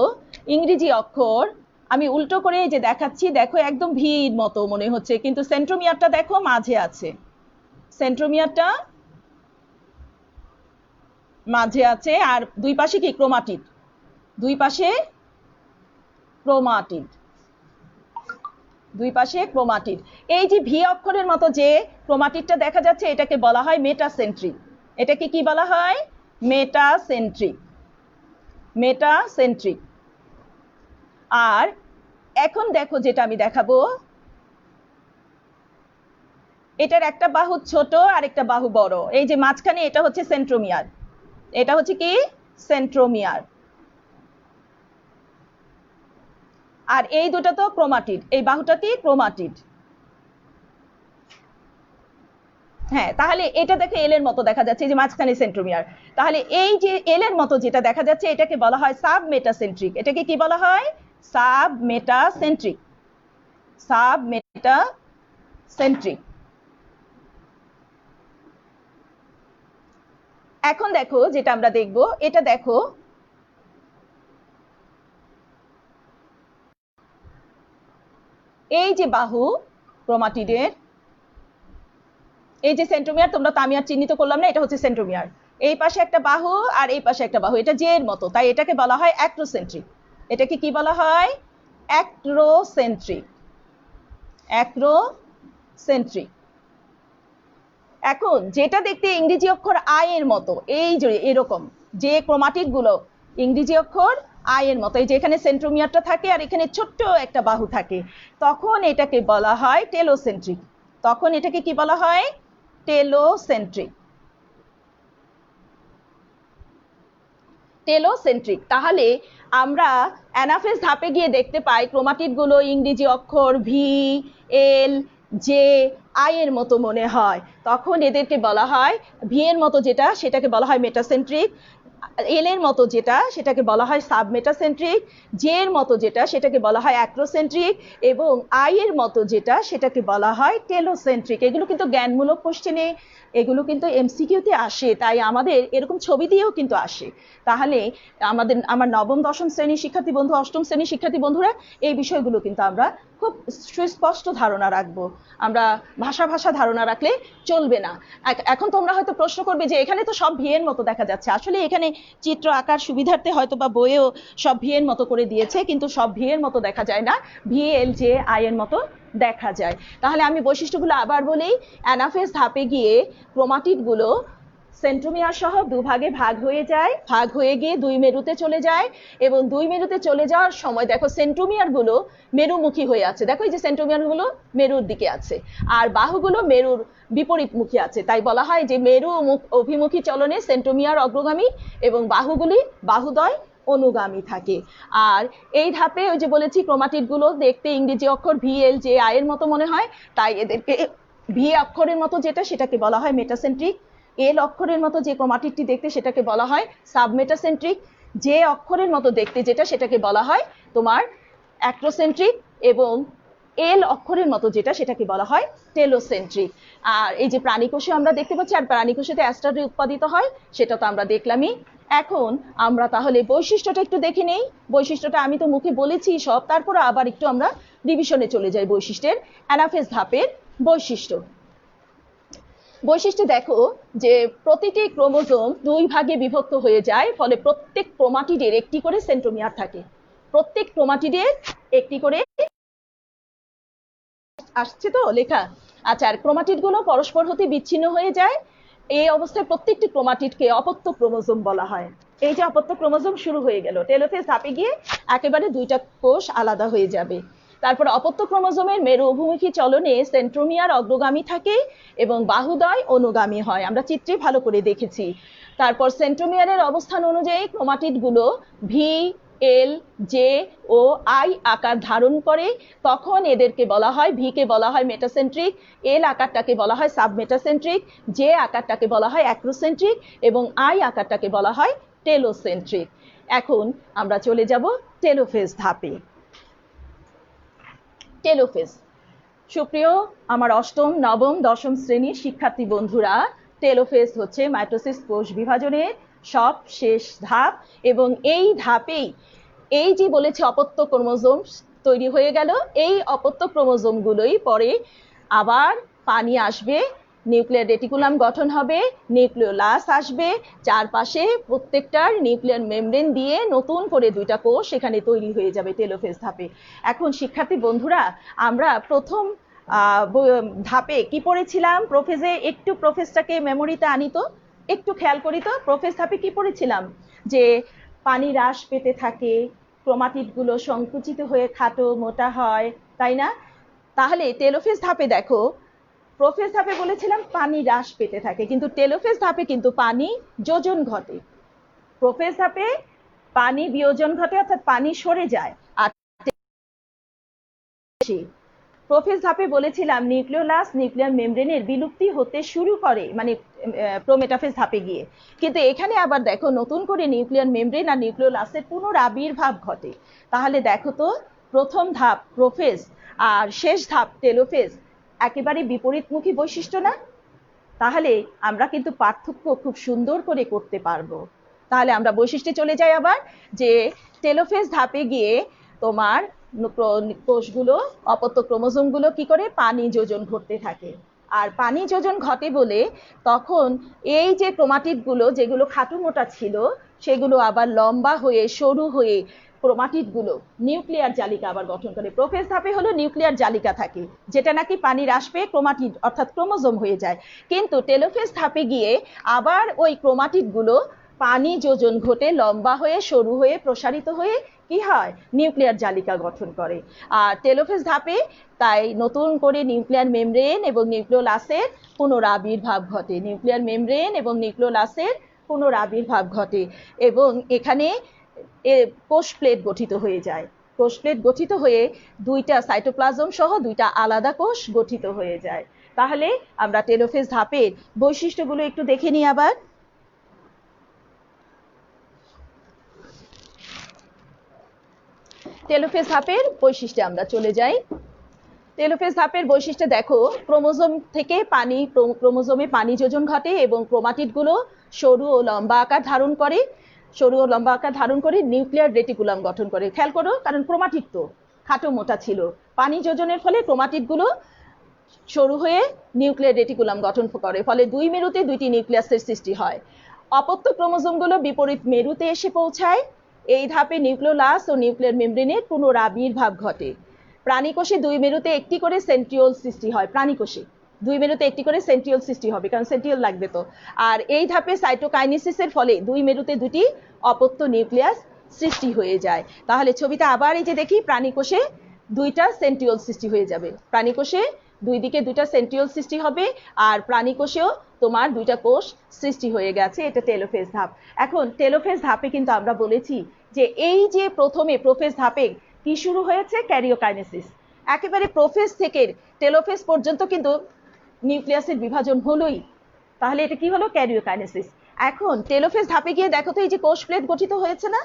ইংরেজি অক্ষর, আমি উল্টো করে যে দেখাচ্ছি, দেখো একদম ভির মতো মনে হচ্ছে, কিন্তু সেন্ট্রোমিয়ারটা দেখো মাঝে আছে। সেন্ট্রোমিয়ারটা মাঝে আছে, আর দুই পাশে কি ক্রোমাটিড, দুই পাশে ক্রোমাটিড, দুই পাশে ক্রোমাটিড। এই যে ভি অক্ষরের মতো যে ক্রোমাটিডটা দেখা যাচ্ছে, এটাকে বলা হয় মেটাসেন্ট্রিক। এটাকে কি বলা হয়? মেটাসেন্ট্রিক। মেটাসেন্ট্রিক। আর এখন দেখো, যেটা আমি দেখাবো, এটার একটা বাহু ছোট আর একটা বাহু বড়। এই যে মাঝখানে এটা হচ্ছে সেন্ট্রোমিয়ার, এটা হচ্ছে কি সেন্ট্রোমিয়ার। আর এই দুটো তো ক্রোমাটিড, এই বাহুটা কি ক্রোমাটিড। হ্যাঁ, তাহলে এটা দেখে এল এর মতো দেখা যাচ্ছে, এই যে মাঝখানে সেন্ট্রোমিয়ার। তাহলে এই যে এল এর মতো যেটা দেখা যাচ্ছে, এটাকে বলা হয় সাব মেটাসেন্ট্রিক। এটাকে কি বলা হয়? Sub metacentric. Sub metacentric. এখন দেখো, যেটা আমরা দেখব, এটা দেখো, এই যে বাহু ক্রোমাটিডের, এই যে সেন্ট্রোমিয়ার, তোমরা তো আমি আর চিহ্নিত করলাম না, এটা হচ্ছে সেন্ট্রোমিয়ার। এই পাশে একটা বাহু আর এই পাশে একটা বাহু, এটা জে এর মতো, তাই এটাকে বলা হয় অ্যাক্রোসেন্ট্রিক। এটাকে কি বলা হয়? অ্যাক্রোসেন্ট্রিক। অ্যাক্রোসেন্ট্রিক। এখন যেটা দেখতে ইংরেজি অক্ষর আই এর মতো, এই যে এরকম যে ক্রোমাটিড গুলো ইংরেজি অক্ষর আই এর মতো, এই যে এখানে সেন্ট্রোমিয়ারটা থাকে আর এখানে ছোট্ট একটা বাহু থাকে, তখন এটাকে বলা হয় টেলোসেন্ট্রিক। তখন এটাকে কি বলা হয়? টেলোসেন্ট্রিক। টেলোসেন্ট্রিক। তাহলে আমরা অ্যানাফেজ ধাপে গিয়ে দেখতে পাই ক্রোমাটিডগুলো ইংরেজি অক্ষর ভি, এল, জে, আই এর মতো মনে হয়, তখন এদেরকে বলা হয় ভি এর মতো যেটা সেটাকে বলা হয় মেটাসেন্ট্রিক, এল এর মতো যেটা সেটাকে বলা হয় সাবমেটাসেন্ট্রিক, জে এর মতো যেটা সেটাকে বলা হয় অ্যাক্রোসেন্ট্রিক, এবং আই এর মতো যেটা সেটাকে বলা হয় টেলোসেন্ট্রিক। এগুলো কিন্তু জ্ঞানমূলক কোশ্চেনে, এগুলো কিন্তু এমসিকিউতে আসে, তাই আমাদের এরকম ছবি দিয়েও কিন্তু আসে। তাহলে আমার নবম দশম শ্রেণীর শিক্ষার্থী বন্ধু, অষ্টম শ্রেণীর শিক্ষার্থী বন্ধুরা, এই বিষয়গুলো কিন্তু আমরা খুব সুস্পষ্ট ধারণা রাখবো। আমরা ভাষা ধারণা রাখলে চলবে না। এখন তোমরা হয়তো প্রশ্ন করবে যে এখানে তো সব ভি এর মতো দেখা যাচ্ছে, আসলে এখানে চিত্র আকার সুবিধার্থে হয়তো বা বইয়েও সব ভি এর মতো করে দিয়েছে, কিন্তু সব ভি এর মতো দেখা যায় না, ভি, এল, জে, আই এর মতো দেখা যায়। তাহলে আমি বৈশিষ্ট্যগুলো আবার বলি। অ্যানাফেজ ধাপে গিয়ে ক্রোমাটিডগুলো সেন্ট্রোমিয়ার সহ দুভাগে ভাগ হয়ে যায়, ভাগ হয়ে গিয়ে দুই মেরুতে চলে যায়, এবং দুই মেরুতে চলে যাওয়ার সময় দেখো সেন্ট্রোমিয়ারগুলো মেরুমুখী হয়ে আছে, দেখো এই যে সেন্ট্রোমিয়ারগুলো মেরুর দিকে আছে, আর বাহুগুলো মেরুর বিপরীতমুখী আছে, তাই বলা হয় যে মেরু অভিমুখী চলনে সেন্ট্রোমিয়ার অগ্রগামী এবং বাহুগুলি বাহুদ্বয় অনুগামী থাকে। আর এই ধাপে ওই যে বলেছি ক্রোমাটিডগুলো দেখতে ইংরেজি অক্ষর ভি, এল, জে, আই এর মতো মনে হয়, তাই এদেরকে ভি অক্ষরের মতো যেটা সেটাকে বলা হয় মেটাসেন্ট্রিক, এল অক্ষরের মতো যে ক্রোমাটিডটি দেখতে সেটাকে বলা হয় সাবমেটাসেন্ট্রিক, যে অক্ষরের মতো দেখতে যেটা সেটাকে বলা হয় তোমার অ্যাক্রোসেন্ট্রিক, এবং এল অক্ষরের মতো যেটা সেটাকে বলা হয় টেলোসেন্ট্রিক। আর এই যে প্রাণীকোষে আমরা দেখতে পাচ্ছি, আর প্রাণীকোষেতে অ্যাস্টারে উৎপাদিত হয় সেটা তো আমরা দেখলামই। এখন আমরা তাহলে বৈশিষ্ট্যটা একটু দেখে নেই। বৈশিষ্ট্যটা আমি তো মুখে বলেছি সব, তারপরে আবার একটু আমরা রিভিশনে চলে যাই বৈশিষ্ট্যের। অ্যানাফেজ ধাপের বৈশিষ্ট্য। বৈশিষ্ট্য দেখো যে প্রতিটি ক্রোমোজোম দুই ভাগে বিভক্ত হয়ে যায়, ফলে প্রত্যেক ক্রোমাটিডের একটি করে সেন্ট্রোমিয়ার থাকে, প্রত্যেক ক্রোমাটিডের একটি করে, আসছে তো লেখা? আচ্ছা, আর ক্রোমাটিডগুলো পরস্পর হতে বিচ্ছিন্ন হয়ে যায়। এই অবস্থায় প্রত্যেকটি ক্রোমাটিডকে অপত্য ক্রোমোজোম বলা হয়। এই যে অপত্য ক্রোমোজোম শুরু হয়ে গেল, টেলোফেজ ধাপে গিয়ে একেবারে দুইটা কোষ আলাদা হয়ে যাবে। তারপর অপত্য ক্রোমোজোমের মেরু অভিমুখী চলনে সেন্ট্রোমিয়ার অগ্রগামী থাকে এবং বাহুদ্বয় অনুগামী হয়, আমরা চিত্রে ভালো করে দেখেছি। তারপর সেন্ট্রোমিয়ারের অবস্থান অনুযায়ী ক্রোমাটিডগুলো ভি, এল, জে ও আই আকার ধারণ করে, তখন এদেরকে বলা হয়, ভি কে বলা হয় মেটাসেন্ট্রিক, এল আকারটাকে বলা হয় সাবমেটাসেন্ট্রিক, জে আকারটাকে বলা হয় অ্যাক্রোসেন্ট্রিক, এবং আই আকারটাকে বলা হয় টেলোসেন্ট্রিক। এখন আমরা চলে যাব টেলোফেজ ধাপে। টেলোফেজ, সুপ্রিয় আমার অষ্টম, নবম, দশম শ্রেণীর শিক্ষার্থী বন্ধুরা, টেলোফেজ হচ্ছে মাইটোসিস কোষ বিভাজনের সব শেষ ধাপ, এবং এই ধাপেই এই যে বলেছে অপত্য ক্রোমোজোম তৈরি হয়ে গেল, এই অপত্য ক্রোমোজোমগুলোই পরে আবার পানি আসবে, নিউক্লিয়ার রেটিকুলাম গঠন হবে, নিউক্লিওলাস আসবে, চারপাশে প্রত্যেকটার নিউক্লিয়ার মেমব্রেন দিয়ে নতুন করে দুইটা কোষ এখানে তৈরি হয়ে যাবে টেলোফেজ ধাপে। এখন শিক্ষার্থী বন্ধুরা, আমরা প্রথম ধাপে কি পড়েছিলাম? প্রোফেজে একটু প্রোফেজটাকে মেমোরিতে আনি তো, একটু খেয়াল করি তো, প্রোফেজ ধাপে কি পড়েছিলাম? যে পানি হ্রাস পেতে থাকে, ক্রোমাটিডগুলো সংকুচিত হয়ে খাটো মোটা হয়, তাই না? তাহলে টেলোফেজ ধাপে দেখো, প্রোফেজ ধাপে বলেছিলাম পানি হ্রাস পেতে থাকে, কিন্তু টেলোফেজ ধাপে কিন্তু পানি যোজন ঘটে। প্রোফেজ ধাপে পানি বিয়োজন ঘটে, অর্থাৎ পানি সরে যায়। আর প্রোফেজ ধাপে বলেছিলাম নিউক্লিওলাস নিউক্লিয়ার মেমব্রেনের বিলুপ্তি হতে শুরু করে, মানে প্রোমেটাফেজ ধাপে গিয়ে, কিন্তু এখানে আবার দেখো নতুন করে নিউক্লিয়ার মেমব্রেন আর নিউক্লিওলাসের পুনরাবির্ভাব ঘটে। তাহলে দেখো তো, প্রথম ধাপ প্রোফেজ আর শেষ ধাপ টেলোফেজ একেবারে বিপরীতমুখী বৈশিষ্ট্য না? তাহলে আমরা কিন্তু পার্থক্য খুব সুন্দর করে করতে পারবো। তাহলে আমরা বৈশিষ্ট্যে চলে যাই আবার, যে টেলোফেজ ধাপে গিয়ে তোমার কোষগুলো, অপত্য ক্রোমোজোমগুলো কি করে পানি যোজন ঘটতে থাকে, আর পানি যোজন ঘটে বলে তখন এই যে ক্রোমাটিডগুলো যেগুলো খাটো মোটা ছিল সেগুলো আবার লম্বা হয়ে সরু হয়ে ক্রোমাটিডগুলো নিউক্লিয়ার জালিকা আবার গঠন করে। প্রোফেজ ধাপে হলো নিউক্লিয়ার জালিকা থাকে, যেটা নাকি পানি হ্রাস পেয়ে ক্রোমাটিড অর্থাৎ ক্রোমোজোম হয়ে যায়, কিন্তু টেলোফেজ ধাপে গিয়ে আবার ওই ক্রোমাটিডগুলো পানি যোজন ঘটে লম্বা হয়ে সরু হয়ে প্রসারিত হয়ে কি হয়, নিউক্লিয়ার জালিকা গঠন করে। আর টেলোফেজ ধাপে তাই নতুন করে নিউক্লিয়ার মেমব্রেন এবং নিউক্লিওলাসের পুনরাবির্ভাব ঘটে, নিউক্লিয়ার মেমব্রেন এবং নিউক্লিওলাসের পুনরাবির্ভাব ঘটে এবং এখানে কোষ প্লেট গঠিত হয়ে যায়। কোষ প্লেট গঠিত হয়ে দুইটা সাইটোপ্লাজম সহ দুইটা আলাদা কোষ গঠিত হয়ে যায়। তাহলে আমরা টেলোফেজ ধাপের বৈশিষ্ট্যগুলো একটু দেখে নিই আবার। টেলোফেজ ধাপের বৈশিষ্ট্যে আমরা চলে যাই। টেলোফেজ ধাপের বৈশিষ্ট্য দেখো, ক্রোমোজোম থেকে ক্রোমোজোমে পানি যোজন ঘটে এবং ক্রোমাটিডগুলো সরু ও লম্বা আকার ধারণ করে। সরু ও লম্বা আকার ধারণ করে নিউক্লিয়ার রেটিকুলাম গঠন করে। খেয়াল করো, কারণ ক্রোমাটিড তো খাটো মোটা ছিল, পানি যোজনের ফলে ক্রোমাটিডগুলো সরু হয়ে নিউক্লিয়ার রেটিকুলাম গঠন করে, ফলে দুই মেরুতে দুইটি নিউক্লিয়াসের সৃষ্টি হয়। অপত্য ক্রোমোজোমগুলো বিপরীত মেরুতে এসে পৌঁছায়। এই ধাপে নিউক্লিওলাস ও নিউক্লিয়ার মেমব্রেনের পুনরাবির্ভাব ঘটে। প্রাণীকোষে দুই মেরুতে একটি করে সেন্ট্রিওল সৃষ্টি হয়। প্রাণীকোষে দুই মেরুতে একটি করে সেন্ট্রিওল সৃষ্টি হবে, কারণ সেন্ট্রিওল লাগবে তো। আর এই ধাপে সাইটোকাইনেসিসের ফলে দুই মেরুতে দুটি অপত্য নিউক্লিয়াস সৃষ্টি হয়ে যায়। তাহলে ছবিটা আবার এই যে দেখি, প্রাণীকোষে দুইটা সেন্ট্রিওল সৃষ্টি হয়ে যাবে। প্রাণীকোষে দুই দিকে দুইটা সেন্ট্রিওল সৃষ্টি হবে, আর প্রাণীকোষেও তোমার দুইটা কোষ সৃষ্টি হয়ে গেছে। এটা টেলোফেজ ধাপ। এখন টেলোফেজ ধাপে কিন্তু আমরা বলেছি যে এই যে প্রথমে প্রোফেজ ধাপে কি শুরু হয়েছে, ক্যারিওকাইনেসিস। একেবারে প্রোফেজ থেকে টেলোফেজ পর্যন্ত কিন্তু নিউক্লিয়াসের বিভাজন হলোই। তাহলে এটা কি হলো, ক্যারিওকাইনেসিস। এখন টেলোফেজ ধাপে গিয়ে দেখো তো, এই যে কোষ প্লেট গঠিত হয়েছে না,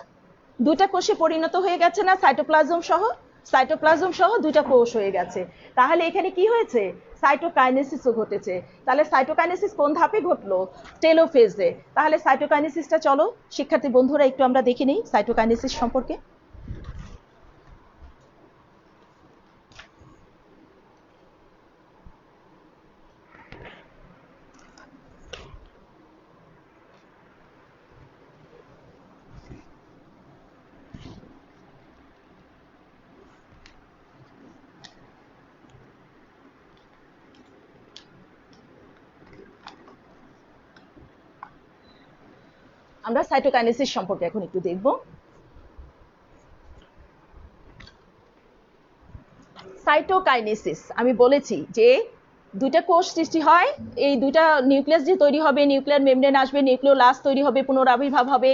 দুটা কোষে পরিণত হয়ে গেছে না, সাইটোপ্লাজম সহ দুইটা কোষ হয়ে গেছে। তাহলে এখানে কি হয়েছে, সাইটোকাইনেসিসও ঘটেছে। তাহলে সাইটোকাইনেসিস কোন ধাপে ঘটলো, টেলোফেজে। তাহলে সাইটোকাইনেসিসটা চলো শিক্ষার্থী বন্ধুরা একটু আমরা দেখে নিই সাইটোকাইনেসিস সম্পর্কে। আমরা সাইটোকাইনেসিস সম্পর্কে এখন একটু দেখব। সাইটোকাইনেসিস আমি বলেছি যে দুইটা কোষ সৃষ্টি হয়, এই দুইটা নিউক্লিয়াস যে তৈরি হবে, নিউক্লিয়ার মেমব্রেন আসবে, নিউক্লিওলাস তৈরি হবে, পুনরাবির্ভাব হবে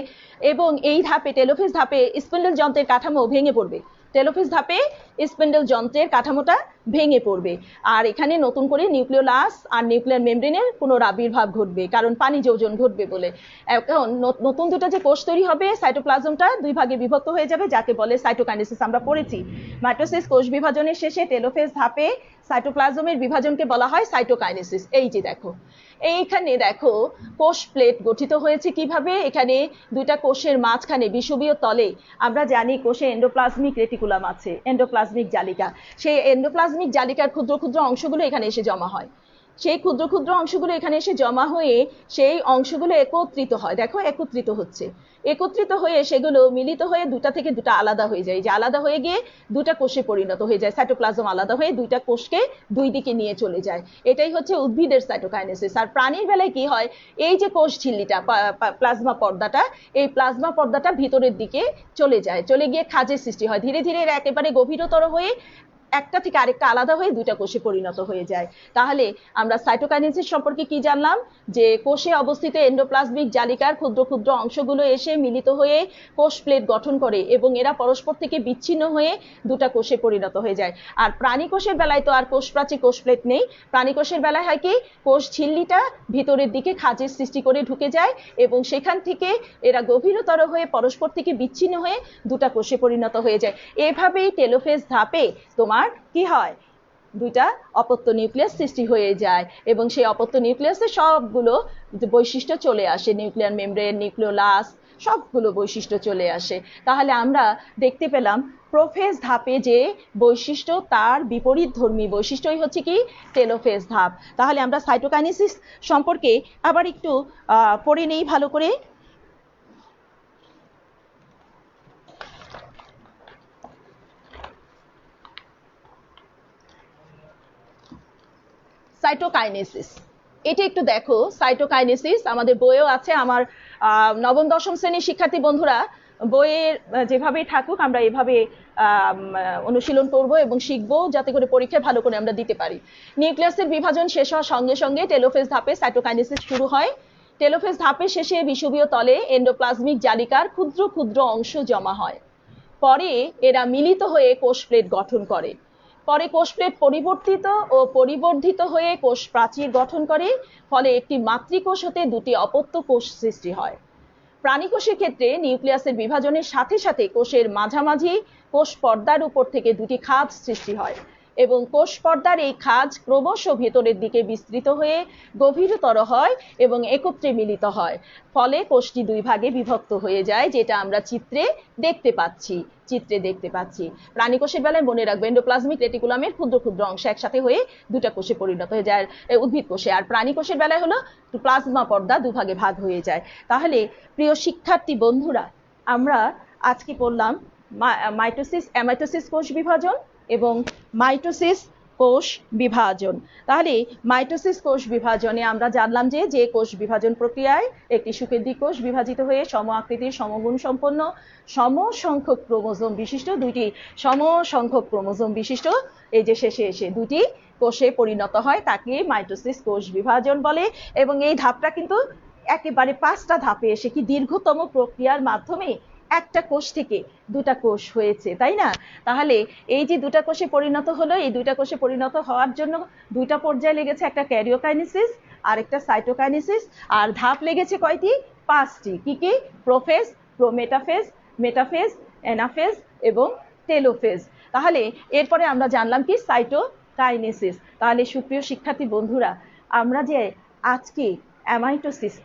এবং এই ধাপে টেলোফেজ ধাপে স্পিন্ডল যন্ত্রের কাঠামো ভেঙে পড়বে। টেলোফেজ ধাপে স্পিন্ডল যন্ত্রের কাঠামোটা ভেঙে পড়বে, আর এখানে নতুন করে নিউক্লিওলাস আর নিউক্লিয়ার মেমব্রেনের পুনরাবির্ভাব ঘটবে, কারণ পানি যোজন ঘটবে বলে। এখন নতুন দুটো যে কোষ তৈরি হবে, সাইটোপ্লাজমটা দুই ভাগে বিভক্ত হয়ে যাবে, যাকে বলে সাইটোকাইনেসিস। আমরা পড়েছি মাইটোসিস কোষ বিভাজনের শেষে টেলোফেজ ধাপে সাইটোপ্লাজমের বিভাজনকে বলা হয় সাইটোকাইনেসিস। এই যে দেখো, এইখানে দেখো কোষ প্লেট গঠিত হয়েছে কিভাবে। এখানে দুইটা কোষের মাঝখানে বিষুবীয় তলে আমরা জানি কোষে এন্ডোপ্লাজমিক রেটিকুলাম আছে, এন্ডোপ্লাজমিক জালিকা। সেই এন্ডোপ্লাজমিক জালিকার ক্ষুদ্র ক্ষুদ্র অংশগুলো এখানে এসে জমা হয়। সেই ক্ষুদ্র ক্ষুদ্র অংশগুলো এখানে এসে জমা হয়ে সেই অংশগুলো একত্রিত হয়। দেখো একত্রিত হচ্ছে, একত্রিত হয়ে সেগুলো মিলিত হয়ে দুটা থেকে দুটা আলাদা হয়ে যায়। যে আলাদা হয়ে গিয়ে দুটা কোষে পরিণত হয়ে যায়। সাইটোপ্লাজম আলাদা হয়ে দুইটা কোষকে দুই দিকে নিয়ে চলে যায়। এটাই হচ্ছে উদ্ভিদের সাইটোকাইনেসিস। আর প্রাণীর বেলায় কি হয়, এই যে কোষ ঝিল্লিটা, প্লাজমা পর্দাটা, এই প্লাজমা পর্দাটা ভিতরের দিকে চলে যায়, চলে গিয়ে খাঁজের সৃষ্টি হয়। ধীরে ধীরে এরা একেবারে গভীরতর হয়ে একটা থেকে আরেকটা আলাদা হয়ে দুইটা কোষে পরিণত হয়ে যায়। তাহলে আমরা সাইটোকাইনেসিস সম্পর্কে কি জানলাম, যে কোষে অবস্থিত এন্ডোপ্লাজমিক জালিকার ক্ষুদ্র ক্ষুদ্র অংশগুলো এসে মিলিত হয়ে কোষ প্লেট গঠন করে এবং এরা পরস্পর থেকে বিচ্ছিন্ন হয়ে দুটা কোষে পরিণত হয়ে যায়। আর প্রাণী কোষের বেলায় তো আর কোষ প্রাচীর, কোষ প্লেট নেই। প্রাণী কোষের বেলায় হয় কি, কোষ ঝিল্লিটা ভিতরের দিকে খাঁজের সৃষ্টি করে ঢুকে যায় এবং সেখান থেকে এরা গভীরতর হয়ে পরস্পর থেকে বিচ্ছিন্ন হয়ে দুটা কোষে পরিণত হয়ে যায়। এভাবেই টেলোফেজ ধাপে তোমার কি হয়, দুইটা অপত্য নিউক্লিয়াস সৃষ্টি হয়ে যায় এবং সেই অপত্য নিউক্লিয়াসের সবগুলো বৈশিষ্ট্য চলে আসে, নিউক্লিয়ার মেমব্রেন, নিউক্লিওলাস, সবগুলো বৈশিষ্ট্য চলে আসে। তাহলে আমরা দেখতে পেলাম প্রোফেজ ধাপে যে বৈশিষ্ট্য, তার বিপরীত ধর্মী বৈশিষ্ট্যই হচ্ছে কি, টেলোফেজ ধাপ। তাহলে আমরা সাইটোকাইনেসিস সম্পর্কে আবার একটু পড়ে নেই ভালো করে। সাইটোকাইনেসিস, এটা একটু দেখো। সাইটোকাইনেসিস আমাদের বইয়েও আছে। আমার নবম দশম শ্রেণীর শিক্ষার্থী বন্ধুরা বইয়ের যেভাবেই থাকুক, আমরা এভাবে অনুশীলন করব এবং শিখবো, যাতে করে পরীক্ষায় ভালো করে আমরা দিতে পারি। নিউক্লিয়াসের বিভাজন শেষ হওয়ার সঙ্গে সঙ্গে টেলোফেজ ধাপে সাইটোকাইনেসিস শুরু হয়। টেলোফেজ ধাপের শেষে বিষুবীয় তলে এন্ডোপ্লাজমিক জালিকার ক্ষুদ্র ক্ষুদ্র অংশ জমা হয়। পরে এরা মিলিত হয়ে কোষ প্লেট গঠন করে। পরে কোষ প্লেট পরিবর্তিত ও পরিবর্ধিত হয়ে কোষ প্রাচীর গঠন করে, ফলে একটি মাতৃকোষ হতে দুটি অপত্য কোষ সৃষ্টি হয়। প্রাণী কোষের ক্ষেত্রে নিউক্লিয়াসের বিভাজনের সাথে সাথে কোষের মাঝামাঝি কোষ পর্দার উপর থেকে দুটি খাঁজ সৃষ্টি হয় এবং কোষ পর্দার এই খাঁজ ক্রমশ ভেতরের দিকে বিস্তৃত হয়ে গভীরতর হয় এবং একত্রে মিলিত হয়। ফলে কোষটি দুই ভাগে বিভক্ত হয়ে যায়, যেটা আমরা চিত্রে দেখতে পাচ্ছি। প্রাণী কোষের বেলায় মনে রাখবেন এন্ডোপ্লাজমিক রেটিকুলামের ক্ষুদ্র ক্ষুদ্র অংশ একসাথে হয়ে দুটা কোষে পরিণত হয়ে যায় উদ্ভিদ কোষে। আর প্রাণী কোষের বেলায় হলো প্লাজমা পর্দা দুভাগে ভাগ হয়ে যায়। তাহলে প্রিয় শিক্ষার্থী বন্ধুরা, আমরা আজকে পড়লাম মাইটোসিস অ্যামাইটোসিস কোষ বিভাজন এবং মাইটোসিস কোষ বিভাজন। তাহলে মাইটোসিস কোষ বিভাজনে আমরা জানলাম যে কোষ বিভাজন প্রক্রিয়ায় একটি সুকেন্দ্রিক কোষ বিভাজিত হয়ে সম আকৃতির সমগুণ সম্পন্ন সমসংখ্যক ক্রোমোজোম বিশিষ্ট এই যে শেষে এসে দুটি কোষে পরিণত হয়, তাকে মাইটোসিস কোষ বিভাজন বলে। এবং এই ধাপটা কিন্তু একেবারে 5টা ধাপে এসে কি দীর্ঘতম প্রক্রিয়ার মাধ্যমে একটা কোষ থেকে দুটা কোষ হয়েছে, তাই না? তাহলে এই যে দুটা কোষে পরিণত হলো, এই দুইটা কোষে পরিণত হওয়ার জন্য দুইটা পর্যায়ে লেগেছে, একটা ক্যারিওকাইনেসিস আর একটা সাইটোকাইনেসিস। আর ধাপ লেগেছে কয়টি? 5টি। কি কি? প্রোফেজ, প্রোমেটাফেজ, মেটাফেজ, অ্যানাফেজ এবং টেলোফেজ। তাহলে এরপরে আমরা জানলাম কি? সাইটোকাইনেসিস। তাহলে সুপ্রিয় শিক্ষার্থী বন্ধুরা, আমরা যে আজকে অ্যামাইটোসিস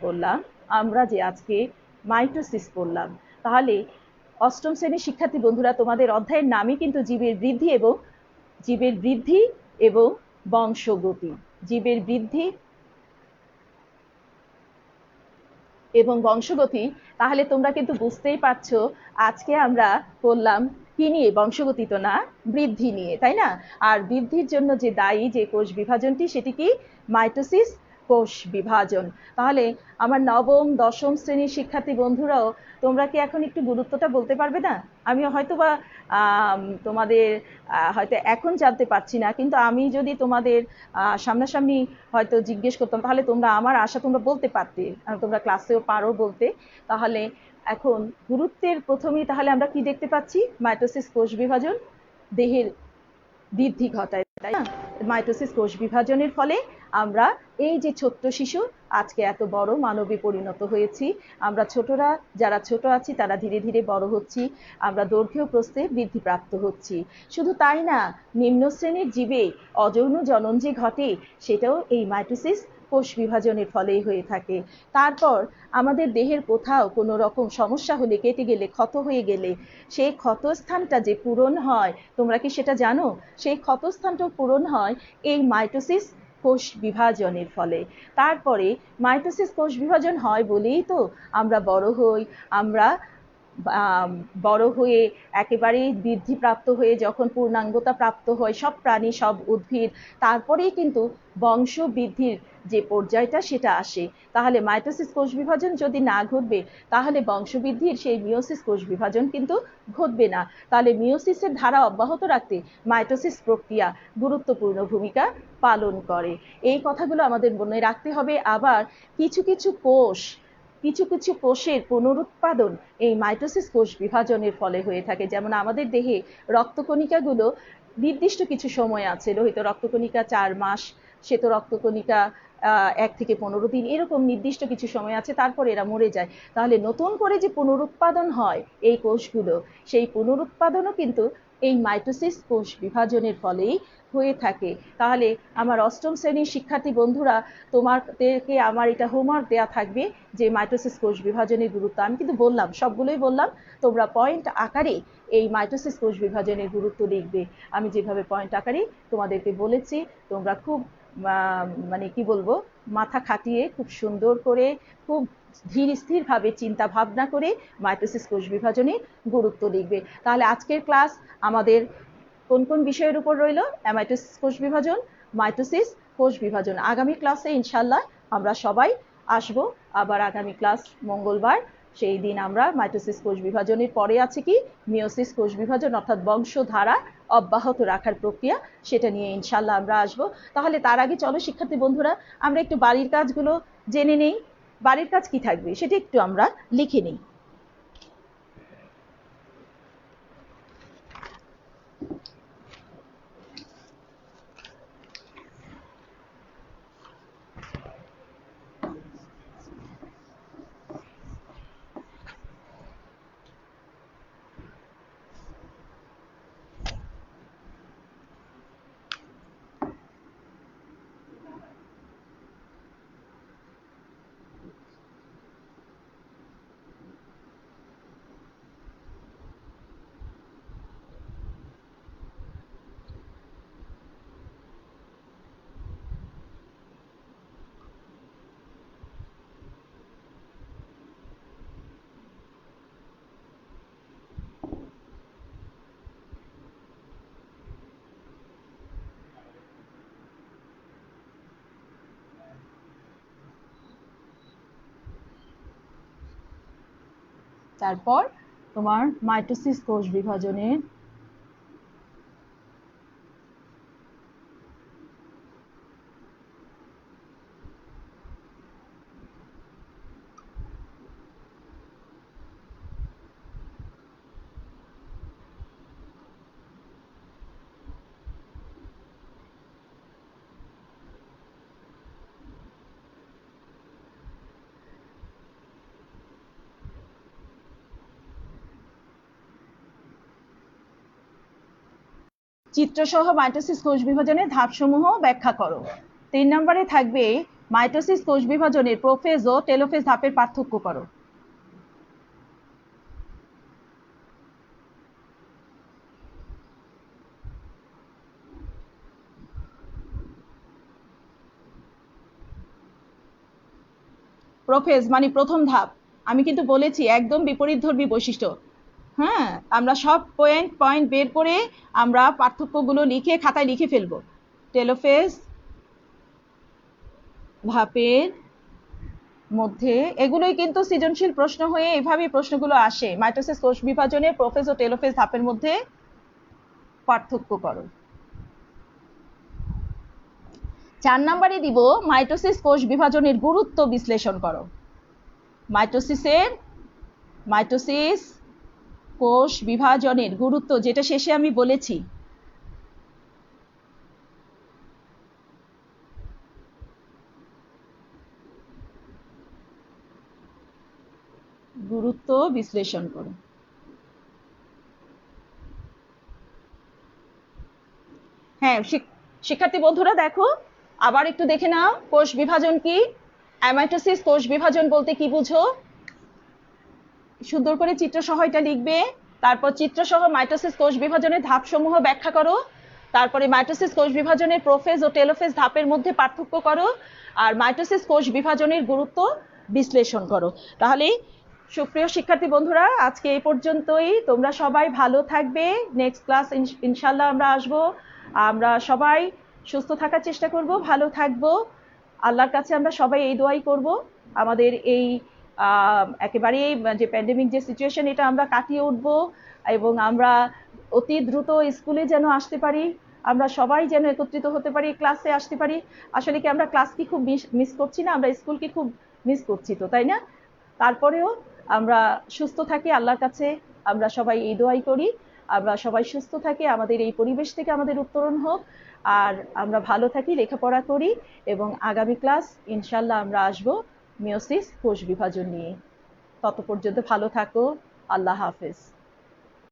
পড়লাম, তাহলে অষ্টম শ্রেণীর শিক্ষার্থী বন্ধুরা, তোমাদের অধ্যায়ের নামই কিন্তু জীবের বৃদ্ধি এবং বংশগতি। জীবের বৃদ্ধি এবং বংশগতি। তাহলে তোমরা কিন্তু বুঝতেই পারছো আজকে আমরা পড়লাম কি নিয়ে? বংশগতি তো না, বৃদ্ধি নিয়ে, তাই না? আর বৃদ্ধির জন্য যে দায়ী যে কোষ বিভাজনটি, সেটি কি? মাইটোসিস কোষ বিভাজন। তাহলে আমার নবম দশম শ্রেণীর শিক্ষার্থী বন্ধুরাও তোমরা কি এখন একটু গুরুত্বটা বলতে পারবে না? আমি হয়তো বা তোমাদের হয়তো এখন জানতে পারছি না, কিন্তু আমি যদি তোমাদের সামনাসামনি হয়তো জিজ্ঞেস করতাম, তাহলে তোমরা আমার আশা তোমরা বলতে পারতে, তোমরা ক্লাসেও পারো বলতে। তাহলে এখন গুরুত্বের প্রথমেই তাহলে আমরা কি দেখতে পাচ্ছি? মাইটোসিস কোষ বিভাজন দেহের বৃদ্ধি ঘটায়, তাই না? মাইটোসিস কোষ বিভাজনের ফলে আমরা এই যে ছোট্ট শিশু আজকে এত বড় মানবে পরিণত হয়েছি। আমরা ছোটরা যারা ছোট আছি তারা ধীরে ধীরে বড় হচ্ছি, আমরা দৈর্ঘ্য প্রস্থে বৃদ্ধিপ্রাপ্ত হচ্ছি। শুধু তাই না, নিম্ন শ্রেণীর জীবে অযৌন জনন যে ঘটে, সেটাও এই মাইটোসিস কোষ বিভাজনের ফলেই হয়ে থাকে। তারপর আমাদের দেহের কোথাও কোনো রকম সমস্যা হলে, কেটে গেলে, ক্ষত হয়ে গেলে, সেই ক্ষতস্থানটা যে পূরণ হয়, তোমরা কি সেটা জানো? সেই ক্ষতস্থানটা পূরণ হয় এই মাইটোসিস কোষ বিভাজনের ফলে। তারপরে মাইটোসিস কোষ বিভাজন হয় বলেই তো আমরা বড় হয়ে একেবারে বৃদ্ধিপ্রাপ্ত হয়ে যখন পূর্ণাঙ্গতা প্রাপ্ত হয় সব প্রাণী, সব উদ্ভিদ, তারপরেই কিন্তু বংশ বৃদ্ধির যে পর্যায়টা সেটা আসে। তাহলে মাইটোসিস কোষ বিভাজন যদি না ঘটবে, তাহলে বংশবৃদ্ধির সেই মিওসিস কোষ বিভাজন কিন্তু ঘটবে না। তাহলে মিওসিসের ধারা অব্যাহত রাখতে মাইটোসিস প্রক্রিয়া গুরুত্বপূর্ণ ভূমিকা পালন করে। এই কথাগুলো আমাদের মনে রাখতে হবে। আবার কিছু কিছু কোষের পুনরুৎপাদন এই মাইটোসিস কোষ বিভাজনের ফলে হয়ে থাকে। যেমন আমাদের দেহে রক্তকণিকাগুলো নির্দিষ্ট কিছু সময় আছে, লোহিত রক্তকণিকা 4 মাস, শ্বেত রক্তকণিকা 1 থেকে 15 দিন, এরকম নির্দিষ্ট কিছু সময় আছে, তারপর এরা মরে যায়। তাহলে নতুন করে যে পুনরুৎপাদন হয় এই কোষগুলো, সেই পুনরুৎপাদনও কিন্তু এই মাইটোসিস কোষ বিভাজনের ফলেই হয়ে থাকে। তাহলে আমার অষ্টম শ্রেণীর শিক্ষার্থী বন্ধুরা, তোমাদেরকে আমার এটা হোমওয়ার্ক দেওয়া থাকবে যে মাইটোসিস কোষ বিভাজনের গুরুত্ব। আমি কিন্তু বললাম, সবগুলোই বললাম, তোমরা পয়েন্ট আকারে এই মাইটোসিস কোষ বিভাজনের গুরুত্ব লিখবে। আমি যেভাবে পয়েন্ট আকারে তোমাদেরকে বলেছি, তোমরা খুব মানে কি বলবো, মাথা খাটিয়ে খুব সুন্দর করে, খুব ধীর স্থিরভাবে চিন্তা ভাবনা করে মাইটোসিস কোষ বিভাজনে গুরুত্ব লিখবে। তাহলে আজকের ক্লাস আমাদের কোন কোন বিষয়ের উপর রইল? অ্যামাইটোসিস কোষ বিভাজন, মাইটোসিস কোষ বিভাজন। আগামী ক্লাসে ইনশাল্লাহ আমরা সবাই আসবো আবার। আগামী ক্লাস মঙ্গলবার, সেই দিন আমরা মাইটোসিস কোষ বিভাজনের পরে আছে কি? মিওসিস কোষ বিভাজন, অর্থাৎ বংশধারা অব্যাহত রাখার প্রক্রিয়া, সেটা নিয়ে ইনশাল্লাহ আমরা আসবো। তাহলে তার আগে চলো শিক্ষার্থী বন্ধুরা, আমরা একটু বাড়ির কাজগুলো জেনে নেই। বাড়ির কাজ কি থাকবে সেটা একটু আমরা লিখে নিই। তারপর তোমার মাইটোসিস কোষ বিভাজনের চিত্রসহ মাইটোসিস কোষ বিভাজনের ধাপসমূহ ব্যাখ্যা করো। 3 নম্বরে থাকবে মাইটোসিস কোষ বিভাজনের প্রোফেজ ও টেলোফেজ ধাপের পার্থক্য করো। প্রোফেজ মানে প্রথম ধাপ, আমি কিন্তু বলেছি একদম বিপরীতধর্মী বৈশিষ্ট্য। হ্যাঁ, আমরা সব পয়েন্ট বের করে আমরা পার্থক্যগুলো লিখে খাতায় লিখে ফেলবো। টেলোফেজ ধাপের মধ্যে এগুলোই কিন্তু সৃজনশীল প্রশ্ন হয়ে এভাবেই প্রশ্নগুলো আসে। মাইটোসিস কোষ বিভাজনের প্রোফেজ ও টেলোফেজ ধাপের মধ্যে পার্থক্য করো। 4 নম্বরে দিব মাইটোসিস কোষ বিভাজনের গুরুত্ব বিশ্লেষণ করো। মাইটোসিস কোষ বিভাজনের গুরুত্ব, যেটা শেষে আমি বলেছি, গুরুত্ব বিশ্লেষণ করো। হ্যাঁ শিক্ষার্থী বন্ধুরা দেখো, আবার একটু দেখে নাও কোষ বিভাজন কি। অ্যামাইটোসিস কোষ বিভাজন বলতে কি বুঝো, সুন্দর করে চিত্রসহ এটা লিখবে। তারপর চিত্রসহ মাইটোসিস কোষ বিভাজনের ধাপসমূহ ব্যাখ্যা করো। তারপরে মাইটোসিস কোষ বিভাজনের প্রোফেজ ও টেলোফেজ ধাপের মধ্যে পার্থক্য করো। আর মাইটোসিস কোষ বিভাজনের গুরুত্ব বিশ্লেষণ করো। তাহলে সুপ্রিয় শিক্ষার্থী বন্ধুরা, আজকে এই পর্যন্তই। তোমরা সবাই ভালো থাকবে। নেক্সট ক্লাস ইনশাল্লাহ আমরা আসবো। আমরা সবাই সুস্থ থাকার চেষ্টা করব, ভালো থাকবো। আল্লাহর কাছে আমরা সবাই এই দোয়াই করব, আমাদের এই একেবারেই যে প্যান্ডেমিক যে সিচুয়েশন, এটা আমরা কাটিয়ে উঠবো এবং আমরা অতি দ্রুত স্কুলে যেন আসতে পারি, আমরা সবাই যেন একত্রিত হতে পারি, ক্লাসে আসতে পারি। আসলে কি আমরা ক্লাস কি খুব মিস করছি না? আমরা স্কুলকে খুব মিস করছি তো, তাই না? তারপরেও আমরা সুস্থ থাকি, আল্লাহর কাছে আমরা সবাই এই দোয়াই করি, আমরা সবাই সুস্থ থাকি, আমাদের এই পরিবেশ থেকে আমাদের উত্তরণ হোক, আর আমরা ভালো থাকি, লেখাপড়া করি। এবং আগামী ক্লাস ইনশাল্লাহ আমরা আসবো মিওসিস কোষ বিভাজন নিয়ে। তত পর্যন্ত ভালো থাকো। আল্লাহ হাফেজ।